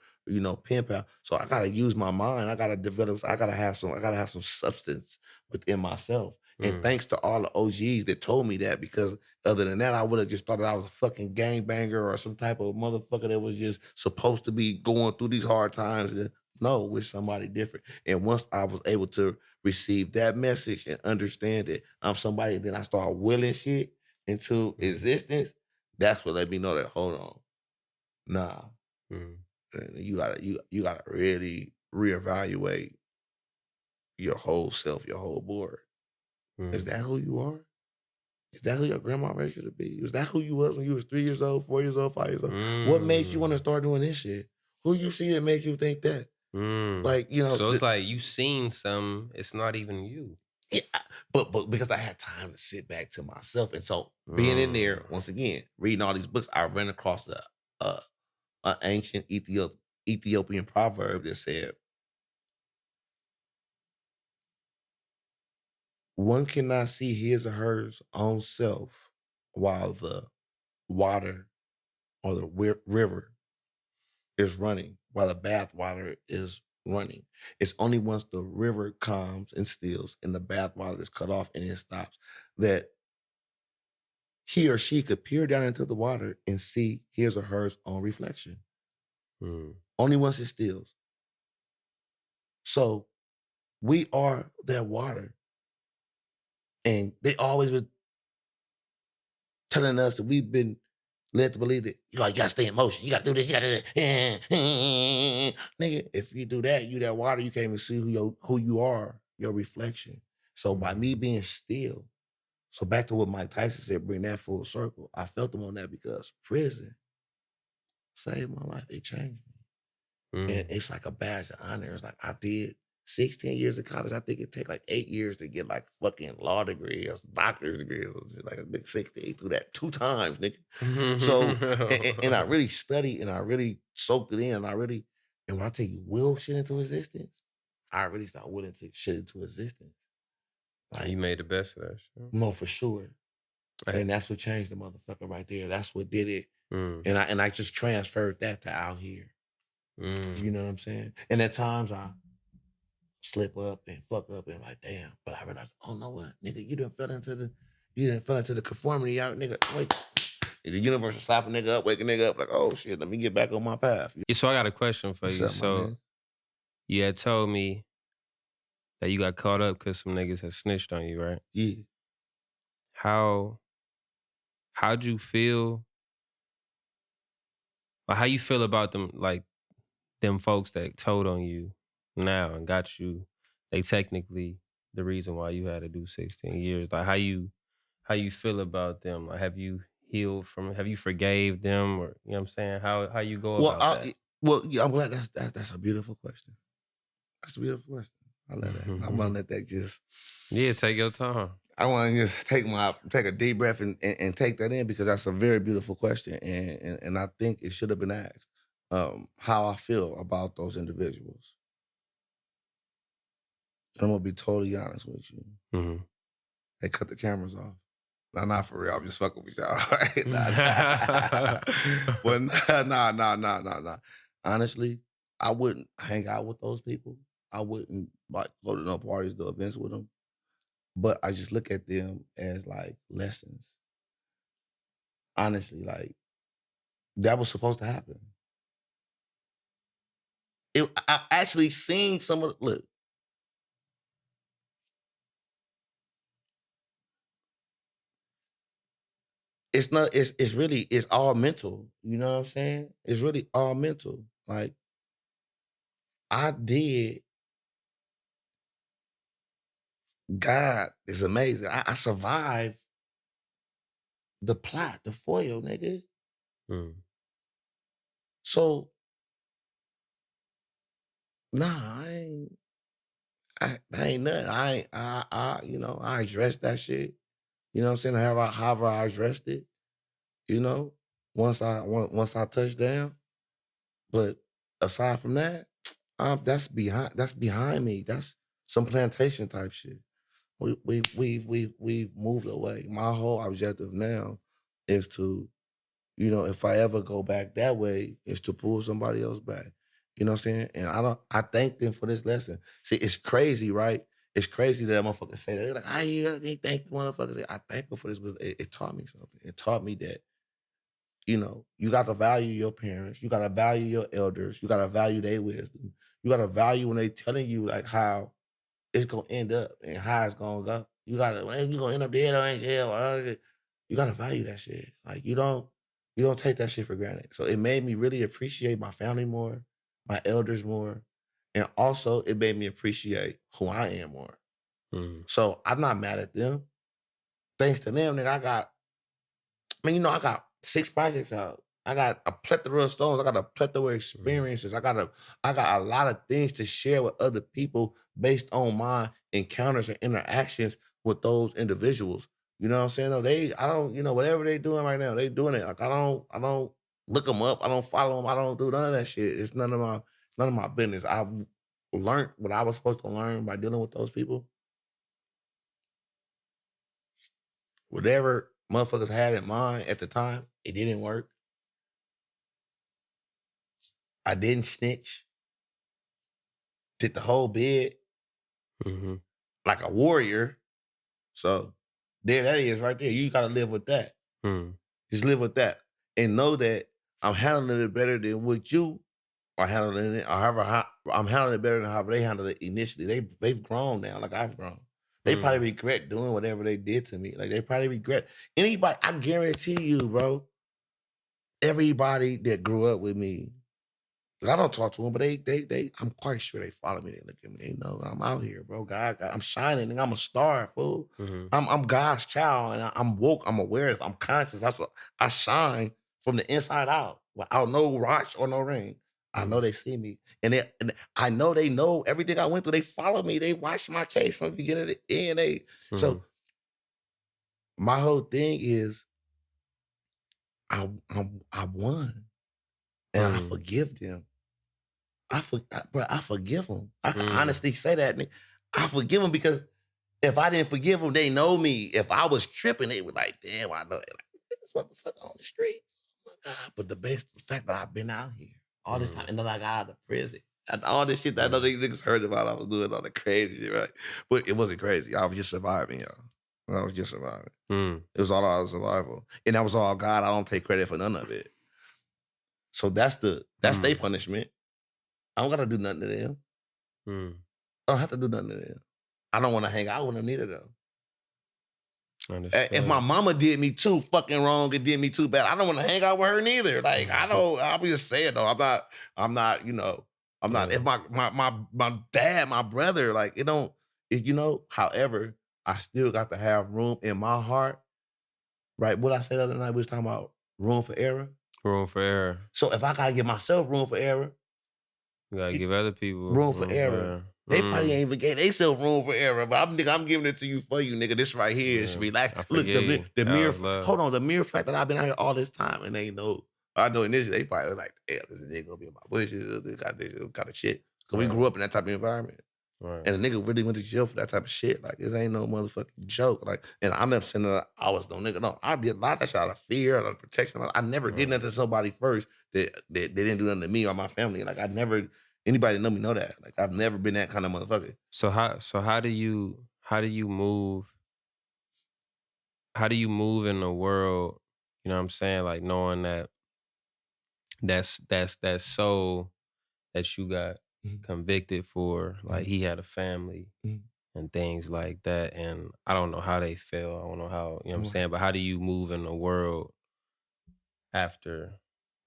pen pal. So I gotta use my mind. I gotta develop, I gotta have some substance within myself. And thanks to all the OGs that told me that, because other than that, I would have just thought that I was a fucking gangbanger or some type of motherfucker that was just supposed to be going through these hard times. No, with somebody different. And once I was able to receive that message and understand it, I'm somebody, then I start willing shit into existence. That's what let me know that, hold on, nah, you gotta really reevaluate your whole self, your whole board. Is that who you are? Is that who your grandma raised you to be? Was that who you was when you was 3 years old, 4 years old, 5 years old? What made you want to start doing this shit? Who you see that made you think that? Like, So it's like you seen some, it's not even you. Yeah, but because I had time to sit back to myself, and so being in there once again, reading all these books, I ran across an ancient Ethiopian proverb that said, "One cannot see his or her own self while the water or the river is running, while the bath water is running. It's only once the river calms and stills and the bath water is cut off and it stops that he or she could peer down into the water and see his or her own reflection. Only once it stills. So we are that water. And they always been telling us that we've been led to believe that you gotta stay in motion. You gotta do this, you gotta do that. Nigga, if you do that, you that water, you can't even see who you are, your reflection. So by me being still, so back to what Mike Tyson said, bring that full circle. I felt him on that because prison saved my life. It changed me. And it's like a badge of honor. It's like I did 16 years of college. I think it take like 8 years to get like fucking law degree or doctor's degree. Like a big 16 through that 2 times, nigga. So, and I really studied and I really soaked it in. And when I tell you will shit into existence, I really start willing to shit into existence. Like, you made the best of that shit. No, for sure. Right. And that's what changed the motherfucker right there. That's what did it. And I just transferred that to out here. You know what I'm saying? And at times I slip up and fuck up and like, damn. But I realized, oh, no what? Nigga, you done fell into the conformity out, nigga. Wait. The universe will slap a nigga up, wake a nigga up, like, oh shit, let me get back on my path. Yeah, so I got a question for you. Up, so you had told me that you got caught up because some niggas had snitched on you, right? Yeah. How'd you feel? Or how you feel about them, like them folks that told on you now and got you? They technically the reason why you had to do 16 years. Like how you feel about them? Like have you healed from? Have you forgave them, or you know what I'm saying? How you go about that? Well, yeah, I'm glad that's a beautiful question. That's a beautiful question. I love that. I'm gonna let that just take your time. I want to just take a deep breath and take that in because that's a very beautiful question, and I think it should have been asked. How I feel about those individuals. I'm gonna be totally honest with you. They cut the cameras off. Nah, not for real. I'm just fucking with y'all. Right? Nah. Honestly, I wouldn't hang out with those people. I wouldn't like go to no parties, do events with them. But I just look at them as like lessons. Honestly, like that was supposed to happen. I've actually seen some of look. It's not, it's all mental. You know what I'm saying? It's really all mental. Like God is amazing. I survived the plot, the foil, nigga. So Nah, I ain't nothing. I addressed that shit. You know what I'm saying? However I addressed it, you know, once I touched down. But aside from that, that's behind me. That's some plantation type shit. We've moved away. My whole objective now is to, if I ever go back that way, is to pull somebody else back. You know what I'm saying? And I thank them for this lesson. See, it's crazy, right? It's crazy that motherfuckers say that. They're like, they thank the motherfuckers. I thank them for this, but it taught me something. It taught me that, you got to value your parents. You got to value your elders. You got to value their wisdom. You got to value when they telling you like how it's gonna end up and how it's gonna go. You gotta, you gonna end up dead or in jail. You gotta value that shit. Like you don't take that shit for granted. So it made me really appreciate my family more, my elders more, and also it made me appreciate who I am more. So I'm not mad at them. Thanks to them, nigga, I got 6 projects out. I got a plethora of songs. I got a plethora of experiences. I got a lot of things to share with other people based on my encounters and interactions with those individuals. You know what I'm saying? I don't, whatever they doing right now, they doing it. Like I don't look them up. I don't follow them. I don't do none of that shit. It's none of my business. I learned what I was supposed to learn by dealing with those people. Whatever motherfuckers had in mind at the time, it didn't work. I didn't snitch. Did the whole bid like a warrior. So there that is right there. You gotta live with that. Just live with that. And know that I'm handling it better than what you are handling it. I'm handling it better than how they handled it initially. They've grown now, like I've grown. They probably regret doing whatever they did to me. Like they probably regret. Anybody, I guarantee you, bro, everybody that grew up with me, I don't talk to them, but they I'm quite sure they follow me. They look at me. They know I'm out here, bro. God, I'm shining. And I'm a star, fool. I'm God's child, and I'm woke. I'm aware. I'm conscious. I shine from the inside out, without no watch or no ring. I know they see me, and I know they know everything I went through. They follow me. They watch my case from the beginning to the end. So my whole thing is, I won, and I forgive them. I forgive them. I can honestly say that. I forgive them because if I didn't forgive them, they know me. If I was tripping, they were like, damn, I know. Like, this motherfucker on the streets. Oh my God. But the fact that I've been out here all this time, and then I got out of prison. All this shit that I know these niggas heard about, I was doing all the crazy shit, right? But it wasn't crazy. I was just surviving, y'all. I was just surviving. It was all out of survival. And that was all God. I don't take credit for none of it. So that's their punishment. I don't gotta do nothing to them. I don't have to do nothing to them. I don't want to hang out with them neither, though. If my mama did me too fucking wrong and did me too bad, I don't want to hang out with her neither. Like I'll be just saying though. I'm not. If my dad, my brother, like it don't. However, I still got to have room in my heart. Right? What I said the other night, we was talking about room for error. Room for error. So if I gotta give myself room for error, you gotta give other people room for error. They probably ain't even gave themselves room for error, but I'm giving it to you for you, nigga. This right here is relax. Look, the mere fact that I've been out here all this time and they know, I know initially they probably was like, damn, this nigga gonna be in my bushes, this kind of shit. Because we grew up in that type of environment. Right. And the nigga really went to jail for that type of shit. Like, this ain't no motherfucking joke. Like, and I'm never saying that I was no nigga. No, I did a lot of that shit out of fear, out of protection. I never did nothing to somebody first that didn't do nothing to me or my family. Like, anybody that know me know that. Like, I've never been that kind of motherfucker. So how do you move? How do you move in the world? You know what I'm saying? Like knowing that soul that you got convicted for, like he had a family and things like that. And I don't know how they feel. I don't know how, you know what I'm saying? But how do you move in the world after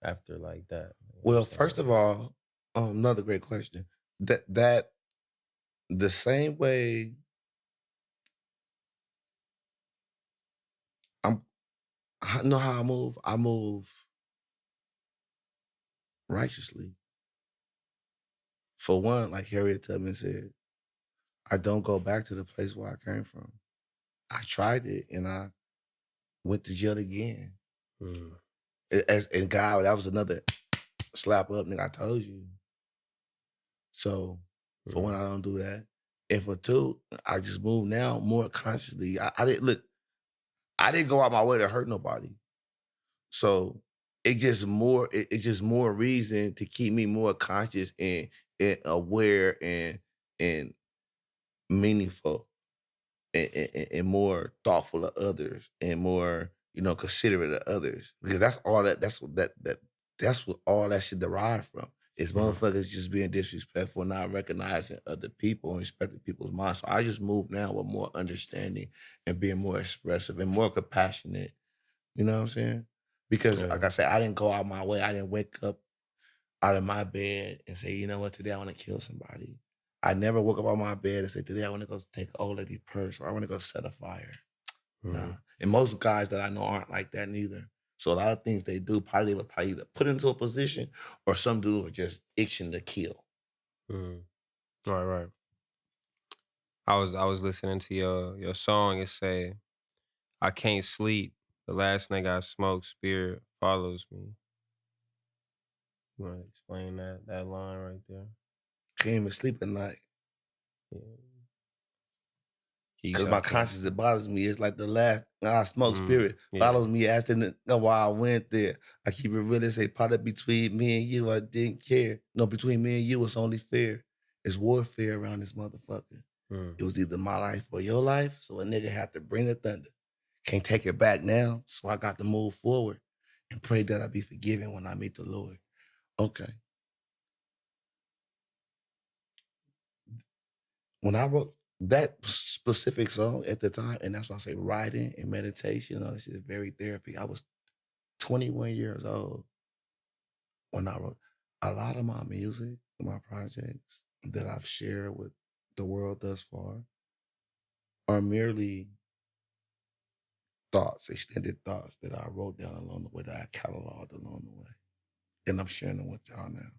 like that? Well, first of all, another great question. That the same way I know how I move righteously. For one, like Harriet Tubman said, I don't go back to the place where I came from. I tried it and I went to jail again. And God, that was another slap up, nigga. I told you. So for one, I don't do that. And for two, I just move now more consciously. I didn't go out my way to hurt nobody. So it's just more reason to keep me more conscious and aware and meaningful and more thoughtful of others and more, considerate of others. Because that's what all that shit derived from. Is motherfuckers just being disrespectful, not recognizing other people and respecting people's minds. So I just move now with more understanding and being more expressive and more compassionate. You know what I'm saying? Because like I said, I didn't go out my way. I didn't wake up out of my bed and say, you know what, today I want to kill somebody. I never woke up on my bed and say, today I want to go take an old lady purse or I want to go set a fire. Nah. And most guys that I know aren't like that neither. So a lot of things they do, probably either put into a position or some dude are just itching to kill. Right. I was listening to your song. It say, I can't sleep. The last nigga I smoke, spirit follows me. You want to explain that line right there? Can't even sleep at night. Yeah. Because my conscience, it bothers me. It's like the last I smoke spirit follows me, asking why I went there. I keep it real and say, part of between me and you, I didn't care. No, between me and you, it's only fair. It's warfare around this motherfucker. It was either my life or your life, so a nigga had to bring the thunder. Can't take it back now, so I got to move forward and pray that I be forgiven when I meet the Lord. Okay. When I wrote that specific song at the time, and that's why I say writing and meditation, this is very therapy. I was 21 years old when I wrote a lot of my music, my projects that I've shared with the world thus far are merely thoughts, extended thoughts that I wrote down along the way, that I cataloged along the way. And I'm sharing them with y'all now.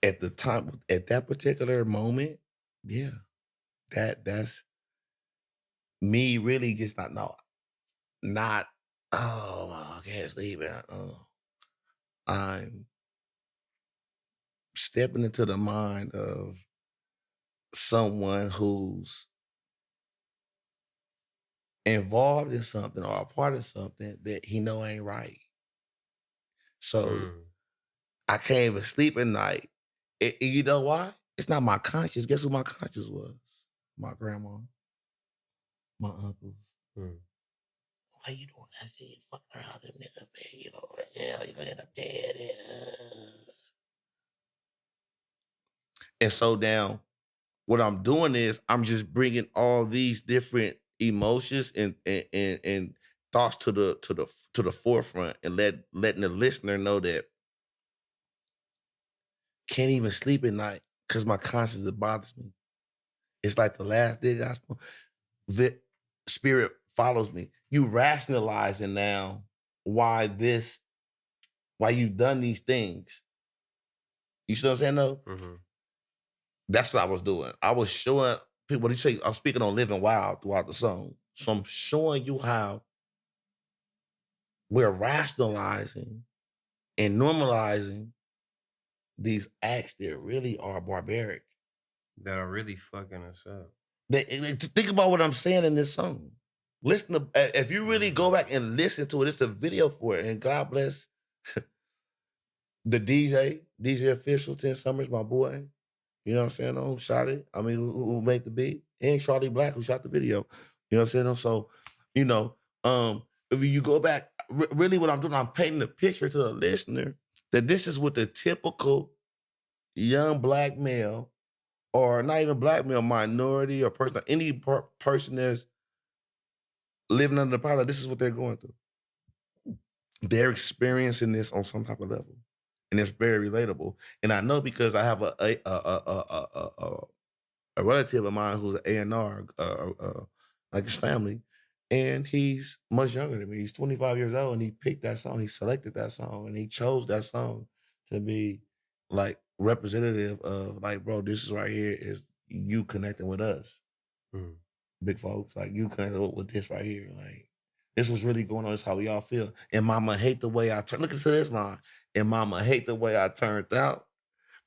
At the time, at that particular moment, that's me really just not, I can't sleep. I'm stepping into the mind of someone who's involved in something or a part of something that he know ain't right. So I can't even sleep at night. You know why? It's not my conscience. Guess who my conscience was? My grandma, my uncles. Why you doing that shit? You fucking around them niggas, man. You're gonna end up dead. And so now, what I'm doing is I'm just bringing all these different emotions and thoughts to the forefront and letting the listener know that can't even sleep at night because my conscience, it bothers me. It's like the last day gospel. The spirit follows me. You rationalizing now why you've done these things. You see what I'm saying though? That's what I was doing. I was showing people, what do you say? I'm speaking on living wild throughout the song. So I'm showing you how we're rationalizing and normalizing these acts that really are barbaric. That are really fucking us up. Think about what I'm saying in this song. Listen to, if you really go back and listen to it, it's a video for it. And God bless the DJ official, 10 Summers, my boy. You know what I'm saying? Who shot it? I mean, who made the beat? And Charlie Black, who shot the video. You know what I'm saying? So, if you go back, really what I'm doing, I'm painting a picture to the listener that this is what the typical young black male, or not even black male, minority or person, any person that's living under the power, this is what they're going through. They're experiencing this on some type of level. And it's very relatable. And I know because I have a relative of mine who's an A&R, like his family, And he's much younger than me. He's 25 years old, and he picked that song. He selected that song, and he chose that song to be like representative of like, bro, this is right here is you connecting with us, big folks. Like you connecting with this right here. Like this was really going on. This is how we all feel. And mama hate the way I turn. Look at this line. And mama hate the way I turned out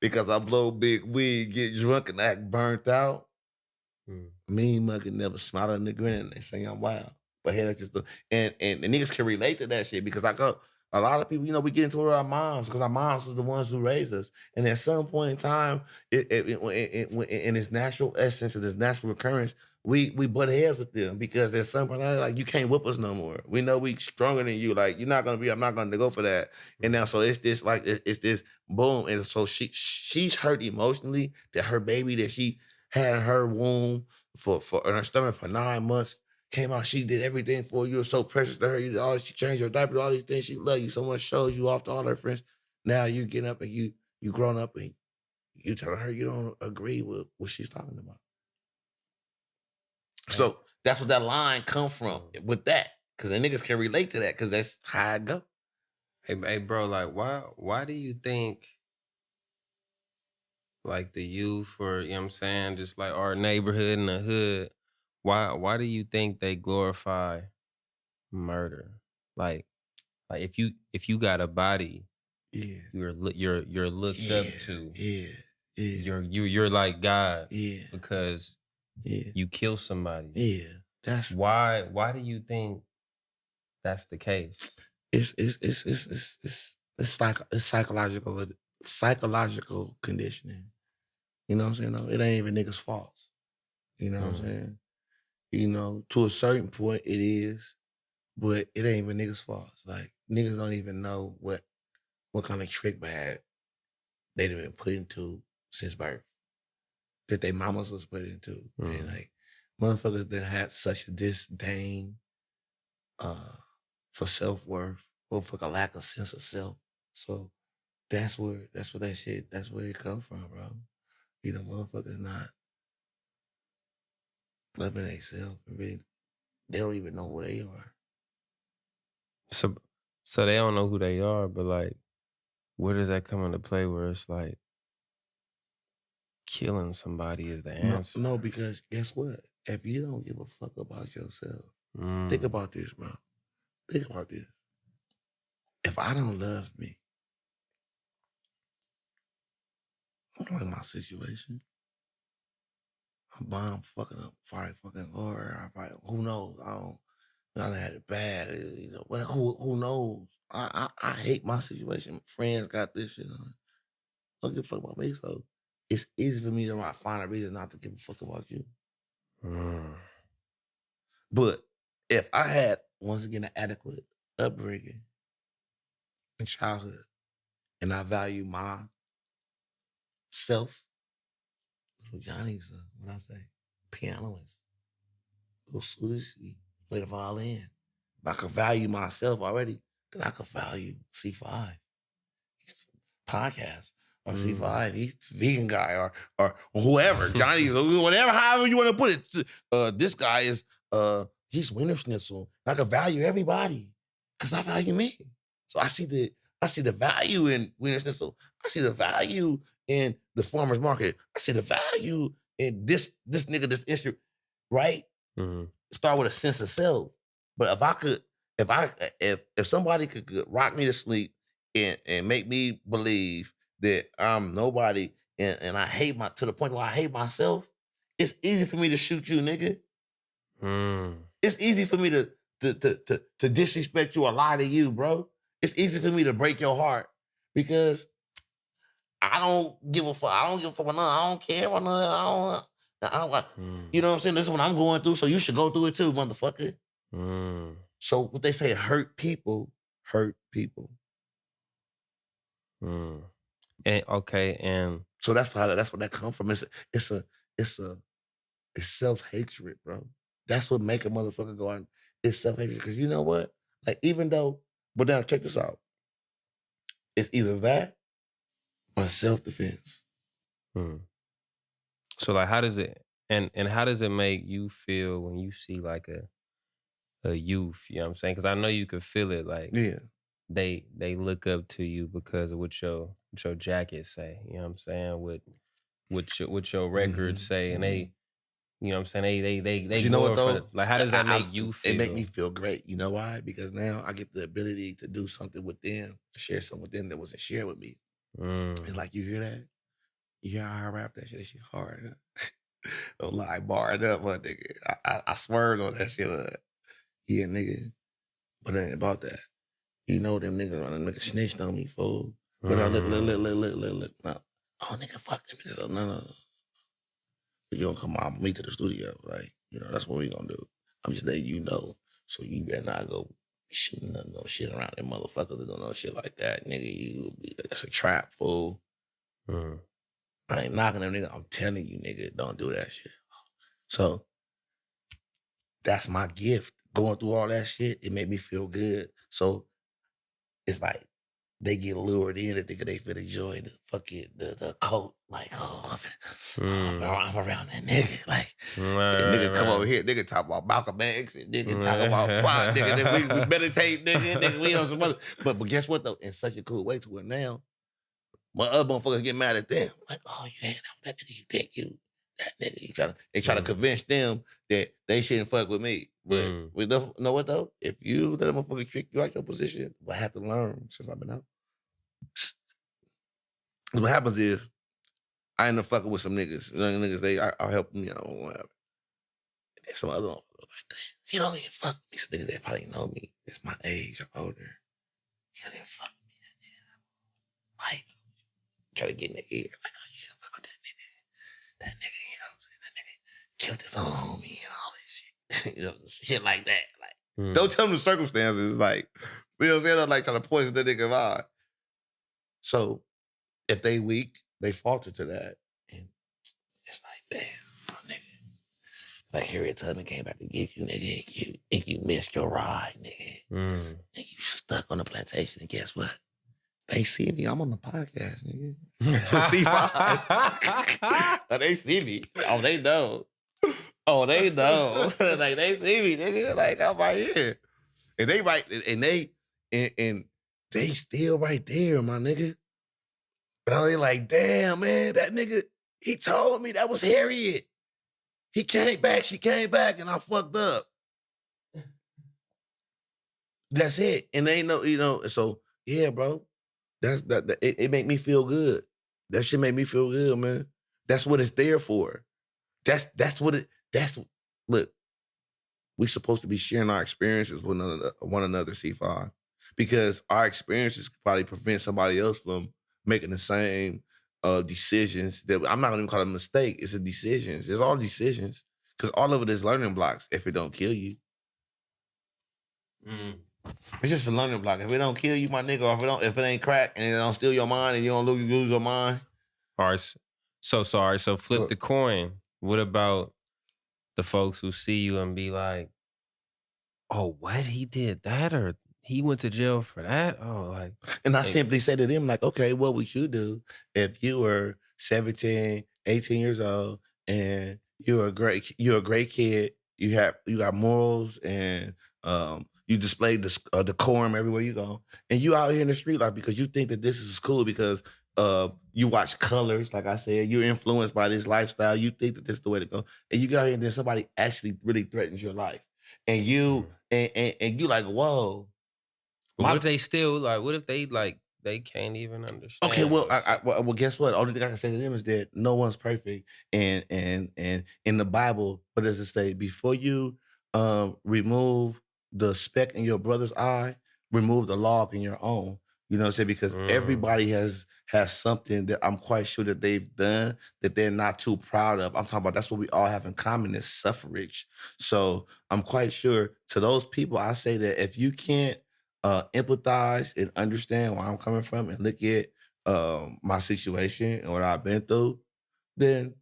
because I blow big weed, get drunk, and act burnt out. Mean mug can never smile at the grin and they say I'm wild. But hey, that's just the and the niggas can relate to that shit because I go a lot of people, you know, we get into it with our moms because our moms is the ones who raised us. And at some point in time, in its natural essence and its natural occurrence, we butt heads with them because at some point, like you can't whip us no more. We know we stronger than you. Like you're not gonna be. I'm not gonna go for that. And now, so it's this like it's this boom. And so she's hurt emotionally that her baby that she had in her womb for in her stomach for 9 months. Came out, she did everything for you. You're so precious to her. You did all, she changed your diaper, all these things. She loved you so much, shows you off to all her friends. Now you getting up and you grown up and you telling her you don't agree with what she's talking about. So that's what that line come from with that. Cause the niggas can relate to that because that's how I go. Hey, bro, like why do you think like the youth or, you know what I'm saying, just like our neighborhood and the hood, why do you think they glorify murder? Like if you got a body, you're looked up to. You're like God. Because you kill somebody. That's why do you think that's the case? It's psychological conditioning. You know what I'm saying? No, it ain't even niggas' faults. You know what I'm saying? You know, to a certain point it is, but it ain't even niggas' faults. Like niggas don't even know what kind of trick bag they've been put into since birth. That they mamas was put into. And like motherfuckers that had such a disdain for self-worth or for a lack of sense of self. So that's where it comes from, bro. You know, motherfuckers not loving themselves and really they don't even know who they are. So they don't know who they are, but like where does that come into play where it's like killing somebody is the answer? No, because guess what? If you don't give a fuck about yourself, think about this, bro. Think about this. If I don't love me, I don't like my situation. I'm bomb fucking up, fight fucking hard. I probably, who knows? I had it bad, you know. But who knows? I hate my situation. Friends got this shit on. Don't give a fuck about me, so it's easy for me to find a reason not to give a fuck about you. But if I had, once again, an adequate upbringing in childhood, and I value myself, little Johnny's, what I say, pianist, little Susie, play the violin. If I could value myself already, then I could value C5. He's podcast. Or C5, he's vegan guy, or whoever, Johnny, whatever, however you want to put it. This guy is, he's Wiener Schnitzel. I can value everybody because I value me. So I see the value in Wiener Schnitzel. I see the value in the farmer's market. I see the value in this nigga, this issue, right? Start with a sense of self. But if somebody could rock me to sleep and make me believe that I'm nobody and I hate to the point where I hate myself, it's easy for me to shoot you, nigga. It's easy for me to disrespect you or lie to you, bro. It's easy for me to break your heart because I don't give a fuck. I don't give a fuck about nothing. I don't care about nothing. You know what I'm saying? This is what I'm going through, so you should go through it too, motherfucker. So what they say, hurt people. And so that's where that comes from. It's self-hatred, bro. That's what make a motherfucker go out. It's self-hatred. Because you know what? Like, even though, but now check this out. It's either that or self-defense. So like how does it and how does it make you feel when you see like a youth, you know what I'm saying? Because I know you could feel it, like Yeah. they look up to you because of what your jacket say, you know what I'm saying? What your records say, and they, you know what I'm saying? They But you know what glorify though? it. Like, how does that make you It make me feel? feel great. You know why? Because now I get the ability to do something with them, share something with them that wasn't shared with me. It's like, you hear that? You hear how I rap that shit? That shit hard. Don't lie, barred up, my nigga. I swerved on that shit. Yeah, nigga. But it ain't about that. You know them niggas snitched on me, fool. But I look. No. Oh, nigga, fuck them niggas. No. You gonna come on with me to the studio, right? You know, that's what we gonna do. I'm just letting you know. So you better not go shooting no shit around them motherfuckers that don't know shit like that, nigga. That's a trap, fool. I ain't knocking them, nigga. I'm telling you, nigga, don't do that shit. So that's my gift. Going through all that shit, it made me feel good. So it's like they get lured in and think they feel the joy in the coat. Like, I'm around that nigga. Like, nigga come over here, nigga talk about Malcolm X, and nigga talk about plot, nigga. Then we meditate, nigga, we on some other. But guess what though? In such a cool way to where now, my other motherfuckers get mad at them. Like, oh, you hanging out with that nigga, you think you that nigga. They try to convince them that they shouldn't fuck with me. But we know what though? If you let a motherfucker trick you out your position, I have to learn since I've been out. Because what happens is, I end up fucking with some niggas. You know, niggas, I'll help them, you know, whatever. And then some other motherfuckers like, damn, you don't even fuck with me. Some niggas that probably know me. It's my age or older. You don't even fuck with me. Like, try to get in the ear. Like, oh, you don't fuck with that nigga. That nigga, you know what I'm saying? That nigga killed his own homie and all this shit. You know, shit like that. Like, don't tell them the circumstances. Like, you know what I'm saying? I'm like trying to poison that nigga vibe. So, if they weak, they falter to that. And it's like, damn, my nigga. Like Harriet Tubman came back to get you, nigga, and you missed your ride, nigga. And you stuck on the plantation, and guess what? They see me. I'm on the podcast, nigga. For C5. Oh, they see me. Oh, they know. Oh, they know. Like, they see me, nigga. Like, I'm right here. And they right, and they still right there, my nigga. But they like, damn, man, that nigga, he told me that was Harriet. He came back, she came back, and I fucked up. That's it. And they know, you know, so yeah, bro. It make me feel good. That shit make me feel good, man. That's what it's there for. That's look, we supposed to be sharing our experiences with one another, C5. Because our experiences could probably prevent somebody else from making the same decisions. That I'm not gonna even call it a mistake. It's a decisions. It's all decisions. Because all of it is learning blocks if it don't kill you. It's just a learning block. If it don't kill you, my nigga, or if it ain't crack and it don't steal your mind and you don't lose your mind. All right. So sorry. So flip the coin. What about the folks who see you and be like, oh, what? He did that? Or he went to jail for that? Oh, like. And I simply say to them, like, okay, what would you do if you were 17, 18 years old and you're a great kid, you got morals and you display decorum everywhere you go, and you out here in the street life because you think that this is cool because you watch Colors, like I said, you're influenced by this lifestyle, you think that this is the way to go, and you get out here and then somebody actually really threatens your life, and you and you like, whoa. What if they still like? What if they like? They can't even understand. Okay, well, well, guess what? Only thing I can say to them is that no one's perfect, and in the Bible, what does it say? Before you remove the speck in your brother's eye, remove the log in your own. You know what I'm saying? Because everybody has something that I'm quite sure that they've done that they're not too proud of. I'm talking about that's what we all have in common is suffrage. So I'm quite sure to those people, I say that if you can't empathize and understand where I'm coming from and look at my situation and what I've been through, then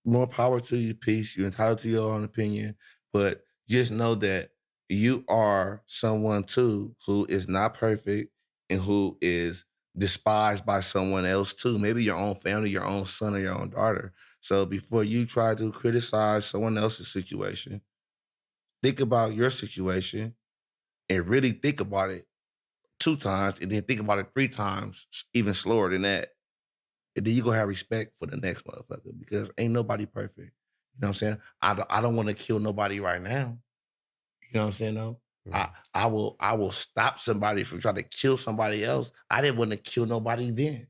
more power to you, peace. You're entitled to your own opinion, but just know that you are someone too who is not perfect and who is despised by someone else too. Maybe your own family, your own son or your own daughter. So before you try to criticize someone else's situation, think about your situation and really think about it 2 times and then think about it 3 times, even slower than that. And then you gonna have respect for the next motherfucker because ain't nobody perfect. You know what I'm saying? I don't want to kill nobody right now. You know what I'm saying though? I will stop somebody from trying to kill somebody else. I didn't want to kill nobody then.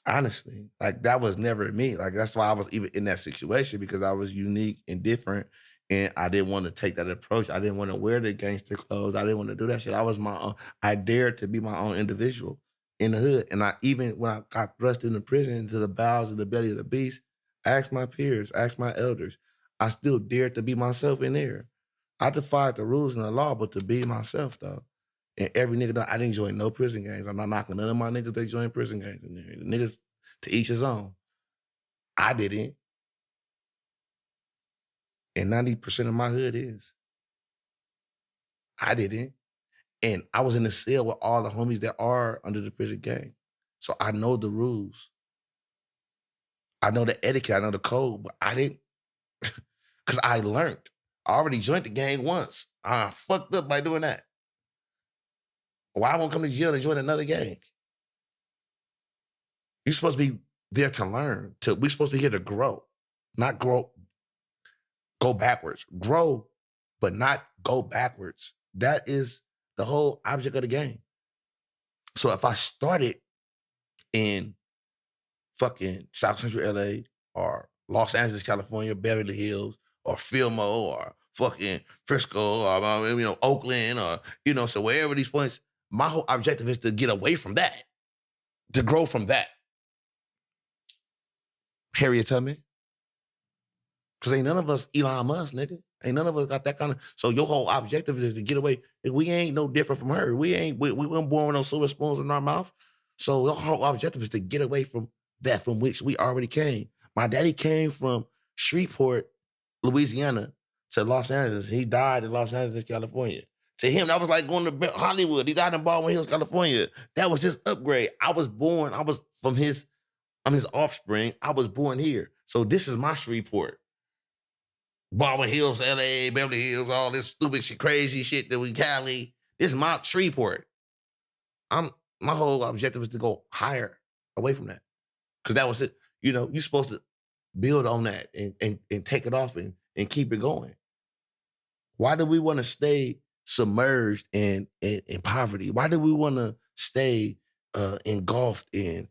Honestly, like that was never me. Like that's why I was even in that situation because I was unique and different, and I didn't want to take that approach. I didn't want to wear the gangster clothes. I didn't want to do that shit. I was my own. I dared to be my own individual in the hood, and I even when I got thrust into prison into the bowels of the belly of the beast, I asked my peers, asked my elders. I still dared to be myself in there. I defied the rules and the law, but to be myself though. And every nigga, I didn't join no prison gangs. I'm not knocking none of my niggas that join prison gangs in there. The niggas, to each his own. I didn't. And 90% of my hood is. I didn't. And I was in the cell with all the homies that are under the prison gang. So I know the rules. I know the etiquette. I know the code. But I didn't. Because I learned. I already joined the gang once. I fucked up by doing that. Why won't come to jail and join another gang? You're supposed to be there to learn. We're supposed to be here to grow. Not go backwards. Grow, but not go backwards. That is the whole object of the game. So if I started in fucking South Central LA or Los Angeles, California, Beverly Hills, or Fillmore, or fucking Frisco, or Oakland, or so wherever these points, my whole objective is to get away from that, to grow from that. Harriet Tubman. Because ain't none of us Elon Musk, nigga. Ain't none of us got that kind of... So your whole objective is to get away. We ain't no different from her. We weren't born with no silver spoons in our mouth. So your whole objective is to get away from that from which we already came. My daddy came from Shreveport, Louisiana, to Los Angeles. He died in Los Angeles, California. To him, that was like going to Hollywood. He died in Baldwin Hills, California. That was his upgrade. I'm his offspring. I was born here. So this is my Shreveport. Baldwin Hills, LA, Beverly Hills, all this stupid shit, crazy shit that we Cali. This is my Shreveport. My whole objective is to go higher, away from that. Because that was it. You're supposed to build on that and take it off and keep it going. Why do we want to stay submerged in poverty? Why do we want to stay engulfed in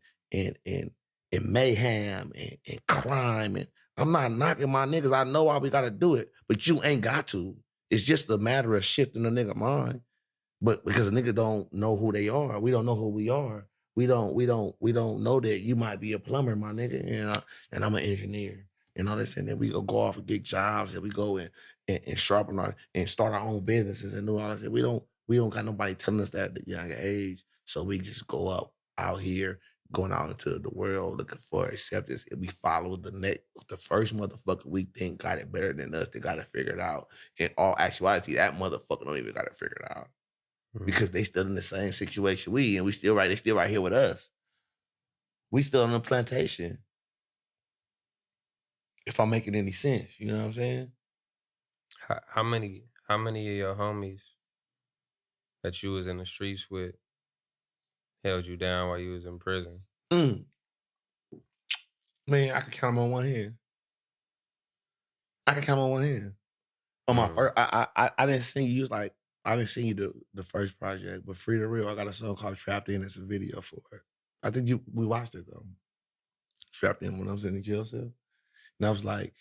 mayhem and crime? And I'm not knocking my niggas. I know why we gotta do it, but you ain't got to. It's just a matter of shifting the nigga mind. But because a nigga don't know who they are, we don't know who we are. We don't know that you might be a plumber, my nigga, and I'm an engineer. And all this, and then we go off and get jobs, and we go and sharpen our and start our own businesses and do all this. We don't got nobody telling us that at a younger age. So we just go out here, going out into the world looking for acceptance, and we follow the first motherfucker we think got it better than us, they got it figured out. In all actuality, that motherfucker don't even got it figured out. Because they still in the same situation and they still right here with us. We still on the plantation. If I'm making any sense, you know what I'm saying? How many of your homies that you was in the streets with held you down while you was in prison? Man, I can count them on one hand. On my first, I didn't sing you. Like, I didn't sing you the first project, but Free the Real, I got a song called Trapped In. It's a video for it. I think we watched it though. Trapped In when I was in the jail cell. And I was like,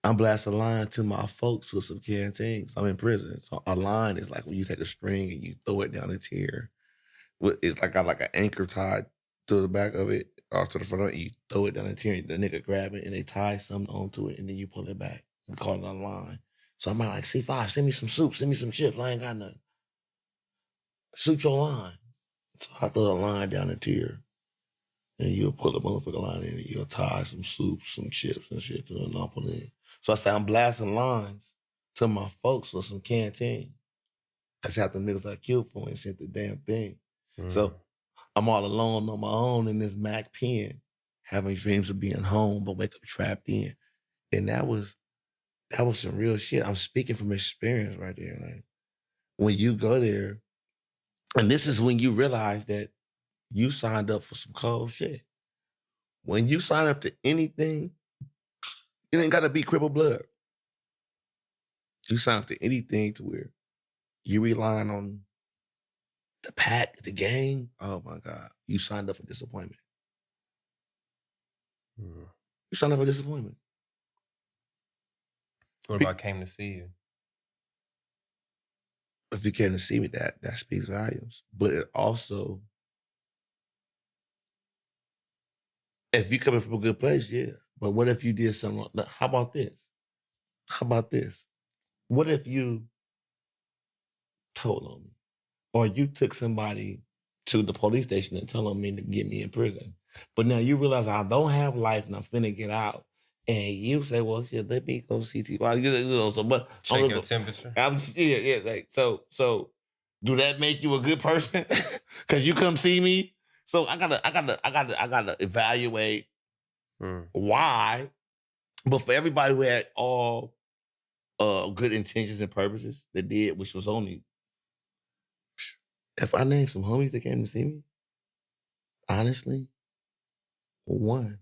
I'm blasting a line to my folks with some canteens. I'm in prison. So a line is like when you take a string and you throw it down a tier. It's like got like an anchor tied to the back of it or to the front of it. You throw it down a tier and the nigga grab it and they tie something onto it and then you pull it back. We call it a line. So I'm like, C5, send me some soup, send me some chips. I ain't got nothing. Shoot your line. So I throw the line down the tier. And you'll pull the motherfucking line in and you'll tie some soup, some chips and shit to the number in. So I say I'm blasting lines to my folks for some canteen. That's half the niggas I killed for and sent the damn thing. So I'm all alone on my own in this Mac pen, having dreams of being home, but wake up trapped in. And that was that was some real shit. I'm speaking from experience right there. Like when you go there, and this is when you realize that you signed up for some cold shit. When you sign up to anything, it ain't gotta be crippled blood. You sign up to anything to where you relying on the pack, the gang. Oh my God. You signed up for disappointment. You signed up for disappointment. What if I came to see you? If you came to see me, that speaks volumes. But it also, if you coming from a good place, yeah. But what if you did something wrong? Look, how about this? How about this? What if you told on me? Or you took somebody to the police station and told me to get me in prison. But now you realize I don't have life and I'm finna get out. And you say, well, shit, let me go see T-Body. You know, so, but check your temperature. I'm just, yeah. Like, so do that make you a good person? Cause you come see me. So I gotta evaluate why. But for everybody who had all good intentions and purposes that did, which was only, if I named some homies that came to see me, honestly, one.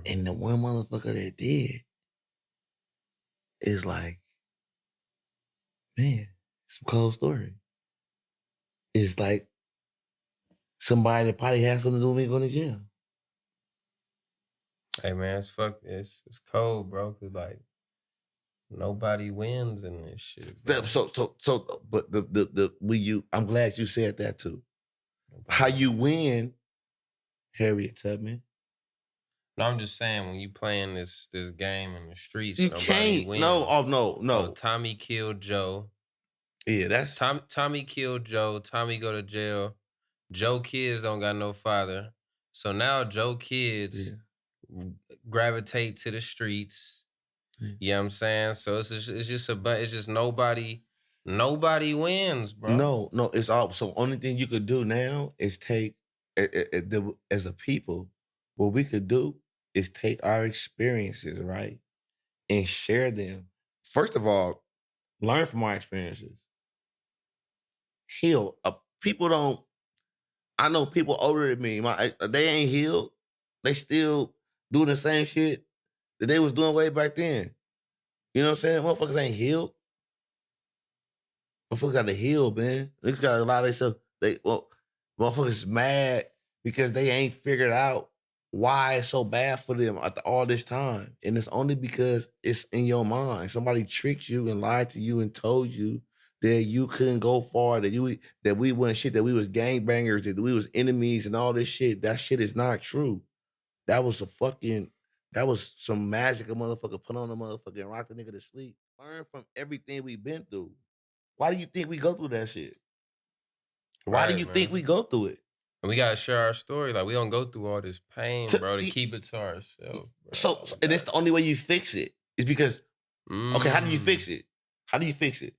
And the one motherfucker that did is like, man, it's a cold story. It's like somebody that probably has something to do with me going to jail. Hey man, it's cold, bro. Cause like nobody wins in this shit. Bro. But I'm glad you said that too. How you win, Harriet Tubman. No, I'm just saying when you playing this game in the streets, you nobody can't. wins. No. Oh, Tommy killed Joe. Yeah, that's Tommy killed Joe. Tommy go to jail. Joe kids don't got no father, so now Joe kids gravitate to the streets. Yeah. You know what I'm saying? So it's just nobody wins, bro. No, it's all. So only thing you could do now is take, as a people, what we could do is take our experiences, right, and share them. First of all, learn from our experiences. Heal. People don't. I know people older than me. They ain't healed. They still doing the same shit that they was doing way back then. You know what I'm saying? Motherfuckers ain't healed. Motherfuckers got to heal, man. Niggas got a lot of stuff. Motherfuckers mad because they ain't figured out why it's so bad for them after all this time. And it's only because it's in your mind. Somebody tricked you and lied to you and told you that you couldn't go far, that we wasn't shit, that we was gangbangers, that we was enemies and all this shit. That shit is not true. That was some magic a motherfucker put on a motherfucker and rock the nigga to sleep. Learn from everything we've been through. Why do you think we go through that shit? Why do you think we go through it? And we gotta share our story. Like we don't go through all this pain, bro, to keep it to ourselves. So and it's the only way you fix it. Is because, okay, how do you fix it? How do you fix it?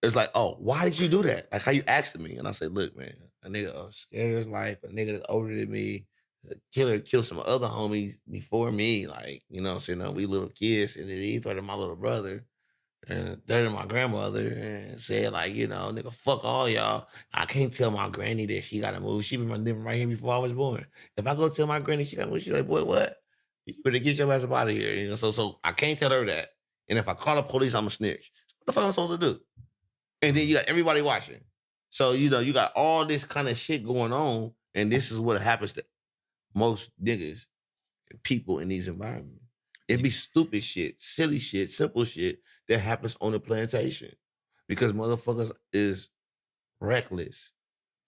It's like, oh, why did you do that? Like how you asked me. And I said, look, man, a nigga scared of his life, a nigga that's older than me, a killer killed some other homies before me. Like, you know what I'm saying? We little kids, and then he thought of my little brother. And third of my grandmother and said, like, you know, nigga, fuck all y'all. I can't tell my granny that she gotta move. She been living right here before I was born. If I go tell my granny she gotta move, she's like, boy, what? You better get your ass up out of here. You know, so I can't tell her that. And if I call the police, I'm a snitch. So what the fuck am I supposed to do? And then you got everybody watching. So, you know, you got all this kind of shit going on, and this is what happens to most niggas and people in these environments. It be stupid shit, silly shit, simple shit that happens on the plantation because motherfuckers is reckless,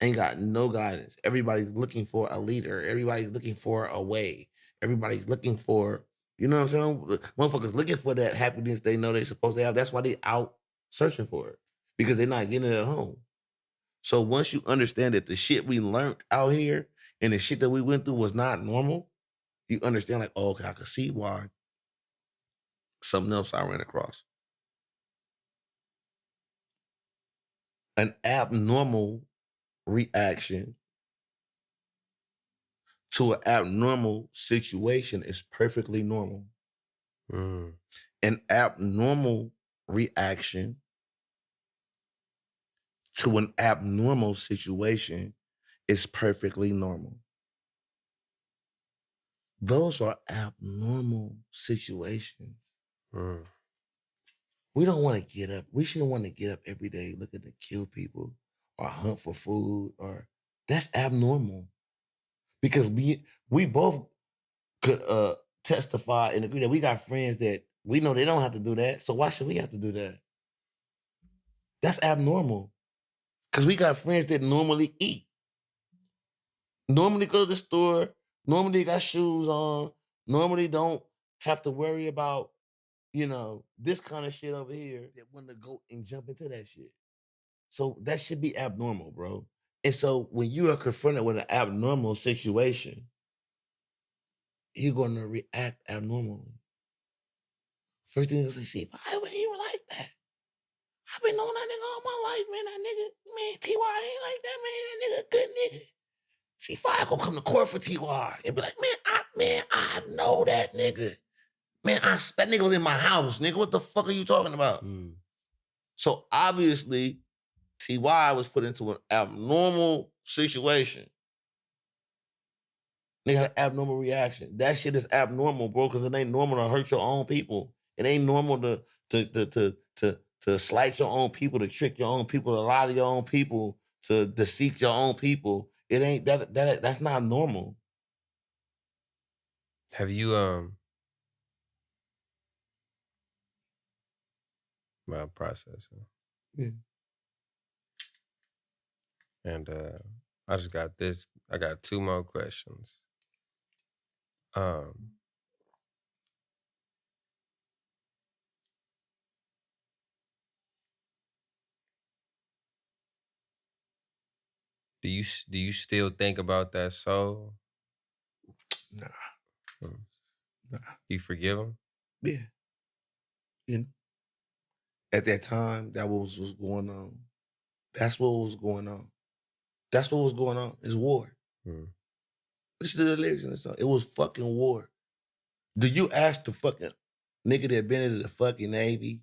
ain't got no guidance. Everybody's looking for a leader. Everybody's looking for a way. Everybody's looking for, you know what I'm saying? Motherfuckers looking for that happiness they know they're supposed to have. That's why they out searching for it because they're not getting it at home. So once you understand that the shit we learned out here and the shit that we went through was not normal, you understand like, oh, okay, I can see why something else I ran across. An abnormal reaction to an abnormal situation is perfectly normal. an abnormal reaction to an abnormal situation is perfectly normal. Those are abnormal situations. We don't want to get up. We shouldn't want to get up every day looking to kill people or hunt for food, or that's abnormal. Because we both could testify and agree that we got friends that we know they don't have to do that. So why should we have to do that? That's abnormal. Because we got friends that normally eat, normally go to the store, normally got shoes on, normally don't have to worry about, this kind of shit over here, that want to go and jump into that shit. So that should be abnormal, bro. And so when you are confronted with an abnormal situation, you're going to react abnormally. First thing is like, see, if I were you like that, I've been knowing that nigga all my life, man. That nigga, man, T.Y. ain't like that, man. That nigga, good nigga. See, if I gonna come to court for T.Y. and be like, I know that nigga. Man, that nigga was in my house, nigga. What the fuck are you talking about? So obviously, T.Y. was put into an abnormal situation. Nigga had an abnormal reaction. That shit is abnormal, bro, because it ain't normal to hurt your own people. It ain't normal to slight your own people, to trick your own people, to lie to your own people, to deceive your own people. It ain't that's not normal. Have you my processing? Yeah. And I just got this. I got two more questions. Do you still think about that soul? Nah. Nah. You forgive him? Yeah. At that time, that was what was going on. That's what was going on. That's what was going on. It's war. Listen to the lyrics in the song. It was fucking war. Do you ask the fucking nigga that been in the fucking Navy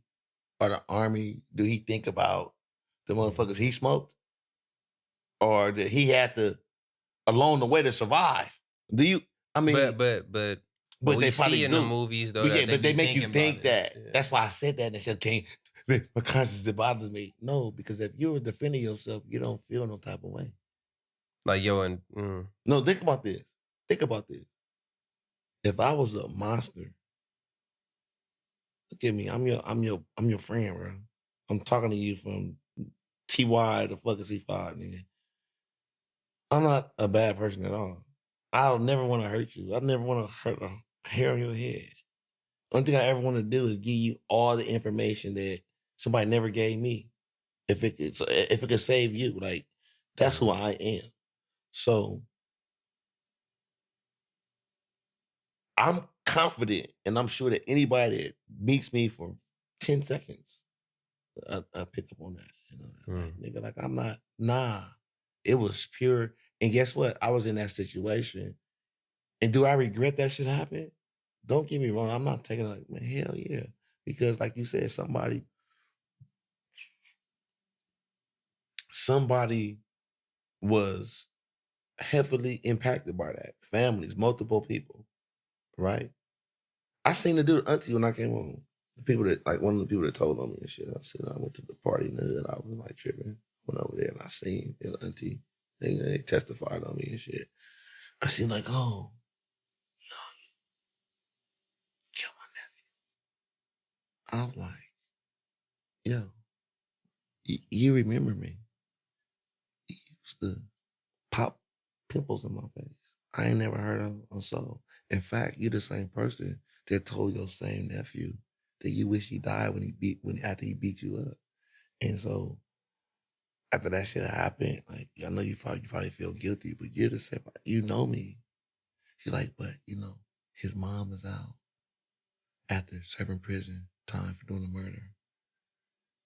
or the Army, do he think about the motherfuckers he smoked? Or that he had to, along the way, to survive? Do you, I mean... But they we probably see in do. the movies, though, but that they make you think that. Yeah. That's why I said that. And I said, okay, my conscience, it bothers me. No, because if you were defending yourself, you don't feel no type of way. Like, No, think about this. If I was a monster, look at me. I'm your friend, bro. I'm talking to you from T.Y. the fucking C5, nigga. I'm not a bad person at all. I'll never want to hurt you. I never want to hurt a hair on your head. Only thing I ever want to do is give you all the information that somebody never gave me. If it could save you, like, that's who I am. So I'm confident, and I'm sure that anybody that meets me for 10 seconds, I pick up on that. Like, nigga, like, I'm not, nah. It was pure. And guess what? I was in that situation. And do I regret that shit happened? Don't get me wrong. I'm not taking it like, man, hell yeah. Because like you said, somebody was heavily impacted by that. Families, multiple people, right? I seen the dude auntie when I came home. The people that, like, one of the people that told on me and shit. I went to the party in the hood. I was like tripping. Went over there and I seen his auntie. They testified on me and shit. I seen like, oh, yo, kill my nephew. I was like, yo, you remember me. He used to pop pimples in my face. I ain't never heard of a soul. In fact, you're the same person that told your same nephew that you wish he died after he beat you up. And so after that shit happened, like, I know you probably feel guilty, but you're the same. You know me. She's like, but his mom is out after serving prison time for doing the murder.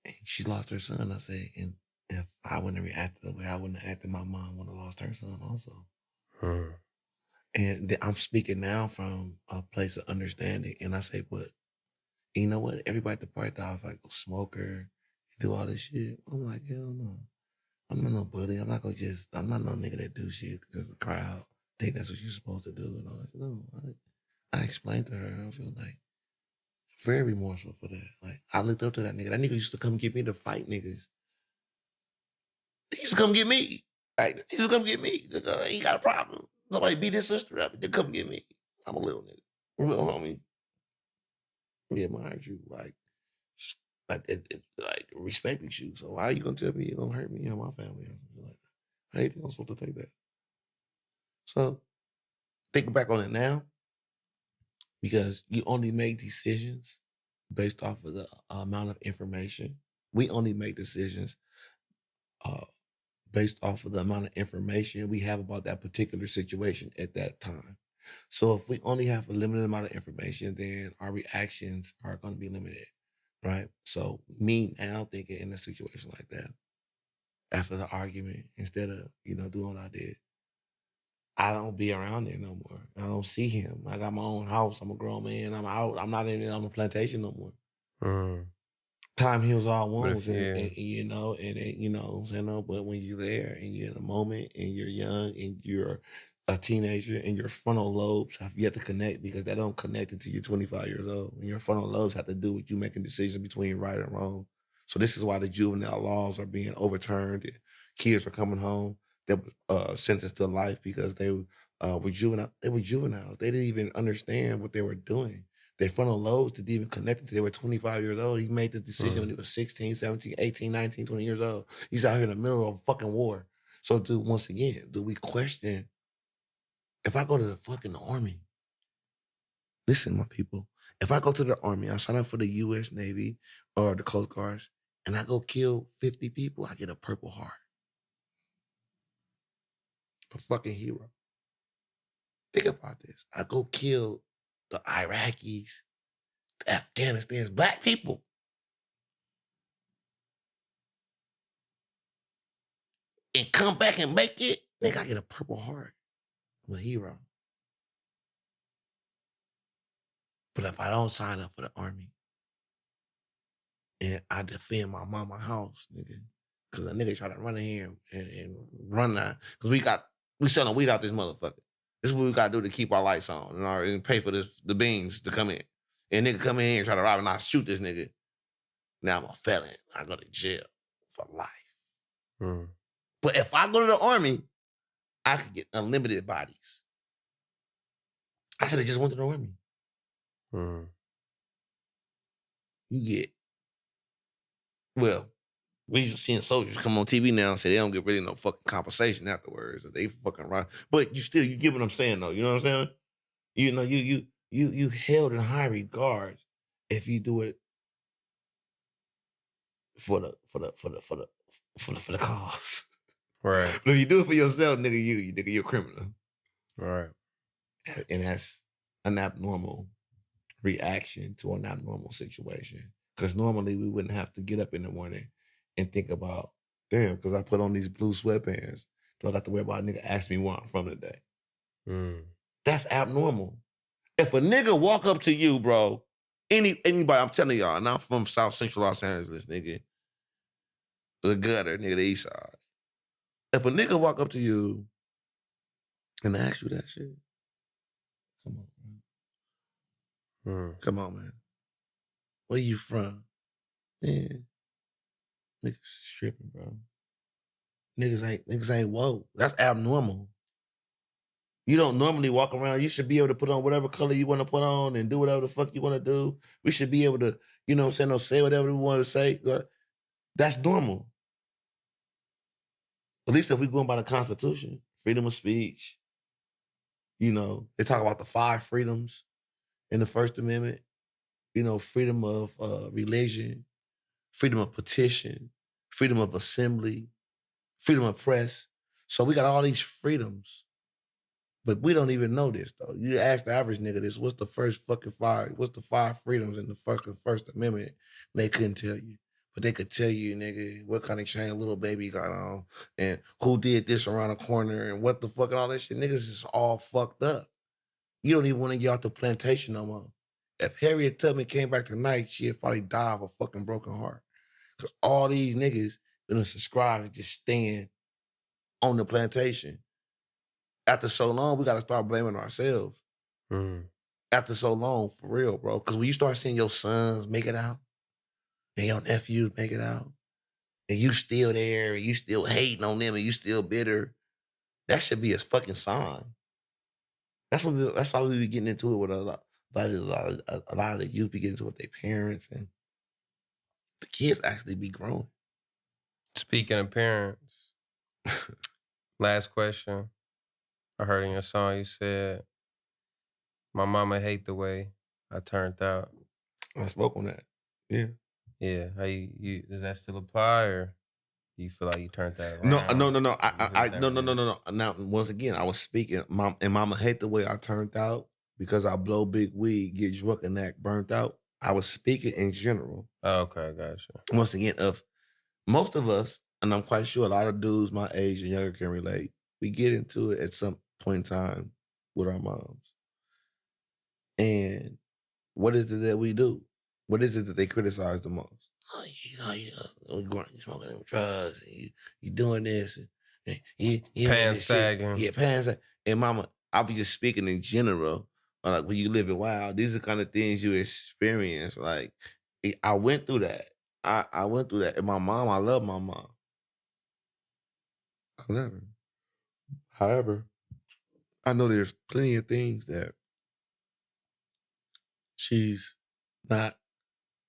And she lost her son. I say, and if I wouldn't have reacted the way I wouldn't have acted, my mom would have lost her son also. And I'm speaking now from a place of understanding. And I say, but And you know what? Everybody at the party thought I was like a smoker, do all this shit. I'm like, hell no. I'm not no bully. I'm not no nigga that do shit because the crowd think that's what you're supposed to do and all that. No, I explained to her. I feel like very remorseful for that. Like I looked up to that nigga. That nigga used to come get me to fight niggas. He used to come get me. Like he used to come get me. He ain't got a problem. Somebody beat his sister up. They come get me. I'm a little nigga, a little homie. Yeah, mind you, like respecting you. So why are you gonna tell me you don't hurt me or my family or something like that? How you think I'm supposed to take that? So think back on it now, because you only make decisions based off of the amount of information. We only make decisions based off of the amount of information we have about that particular situation at that time. So if we only have a limited amount of information, then our reactions are going to be limited, right? So me now thinking in a situation like that, after the argument, instead of, doing what I did, I don't be around there no more. I don't see him. I got my own house. I'm a grown man. I'm out. I'm not on the plantation no more. Time heals all wounds, and what I'm saying, no, but when you're there and you're in a moment and you're young and you're a teenager and your frontal lobes have yet to connect, because they don't connect until you're 25 years old. And your frontal lobes have to do with you making decisions between right and wrong. So this is why the juvenile laws are being overturned. And kids are coming home that were sentenced to life because they were juvenile. They were juveniles. They didn't even understand what they were doing. Their frontal lobes didn't even connect until they were 25 years old. He made the decision when he was 16, 17, 18, 19, 20 years old. He's out here in the middle of a fucking war. So, once again, do we question, if I go to the fucking army, listen, my people, if I go to the army, I sign up for the U.S. Navy or the Coast Guards, and I go kill 50 people, I get a Purple Heart. A fucking hero. Think about this. I go kill the Iraqis, the Afghanistan's black people. And come back and make it, nigga, I get a Purple Heart. I'm a hero. But if I don't sign up for the army and I defend my mama house, nigga, because a nigga try to run in here and run that, because we selling weed out this motherfucker. This is what we got to do to keep our lights on and pay for the beans to come in. And nigga come in here and try to rob and I shoot this nigga. Now I'm a felon. I go to jail for life. But if I go to the army, I could get unlimited bodies. I should have just went to the army. You get, well, we just seeing soldiers come on TV now and say they don't get really no fucking compensation afterwards. Or they fucking right. But you get what I'm saying though. You know what I'm saying? You held in high regards if you do it for the cause. Right. But if you do it for yourself, nigga, you're a criminal. Right. And that's an abnormal reaction to an abnormal situation. Because normally we wouldn't have to get up in the morning and think about, damn, because I put on these blue sweatpants, so I got to worry about a nigga ask me where I'm from today. That's abnormal. If a nigga walk up to you, bro, anybody, I'm telling y'all, and I'm from South Central Los Angeles, nigga, the gutter, nigga, the east side. If a nigga walk up to you and ask you that shit, come on, man. Come on, man. Where you from? Man, niggas stripping, bro. Niggas ain't woke. That's abnormal. You don't normally walk around. You should be able to put on whatever color you want to put on and do whatever the fuck you want to do. We should be able to, you know what I'm saying, say whatever we want to say. That's normal. At least if we're going by the Constitution, freedom of speech. You know, they talk about the 5 freedoms in the First Amendment. You know, freedom of religion, freedom of petition, freedom of assembly, freedom of press. So we got all these freedoms. But we don't even know this, though. You ask the average nigga this, what's the fucking 5 freedoms in the First Amendment? They couldn't tell you. But they could tell you, nigga, what kind of chain little baby got on and who did this around the corner and what the fuck and all that shit. Niggas is all fucked up. You don't even want to get out the plantation no more. if Harriet Tubman came back tonight, she'd probably die of a fucking broken heart. Because all these niggas gonna subscribe and just stand on the plantation. After so long, we gotta start blaming ourselves. After so long, for real, bro. Because when you start seeing your sons make it out, and your nephews make it out, and you still there, and you still hating on them, and you still bitter, that should be a fucking sign. That's why we be getting into it with a lot of the youth be getting into it with their parents, and the kids actually be growing. Speaking of parents, last question. I heard in your song you said, "My mama hate the way I turned out." I spoke on that. Yeah. Yeah. How you does that still apply, or do you feel like you turned that No. around? No. No. Now, once again, I was speaking. Mama hate the way I turned out because I blow big weed, get drunk and act burnt out. I was speaking in general. Oh, okay, gotcha. Once again, of most of us, and I'm quite sure a lot of dudes my age and younger can relate, we get into it at some point in time with our moms. And what is it that we do? What is it that they criticize the most? Oh, you smoking them drugs, and you doing this, and you Pants sagging. Yeah, pants sagging. And mama, I'll be just speaking in general. Like when you live it wild, these are the kind of things you experience. Like I went through that. I went through that. And my mom, I love my mom. I love her. However, I know there's plenty of things that she's not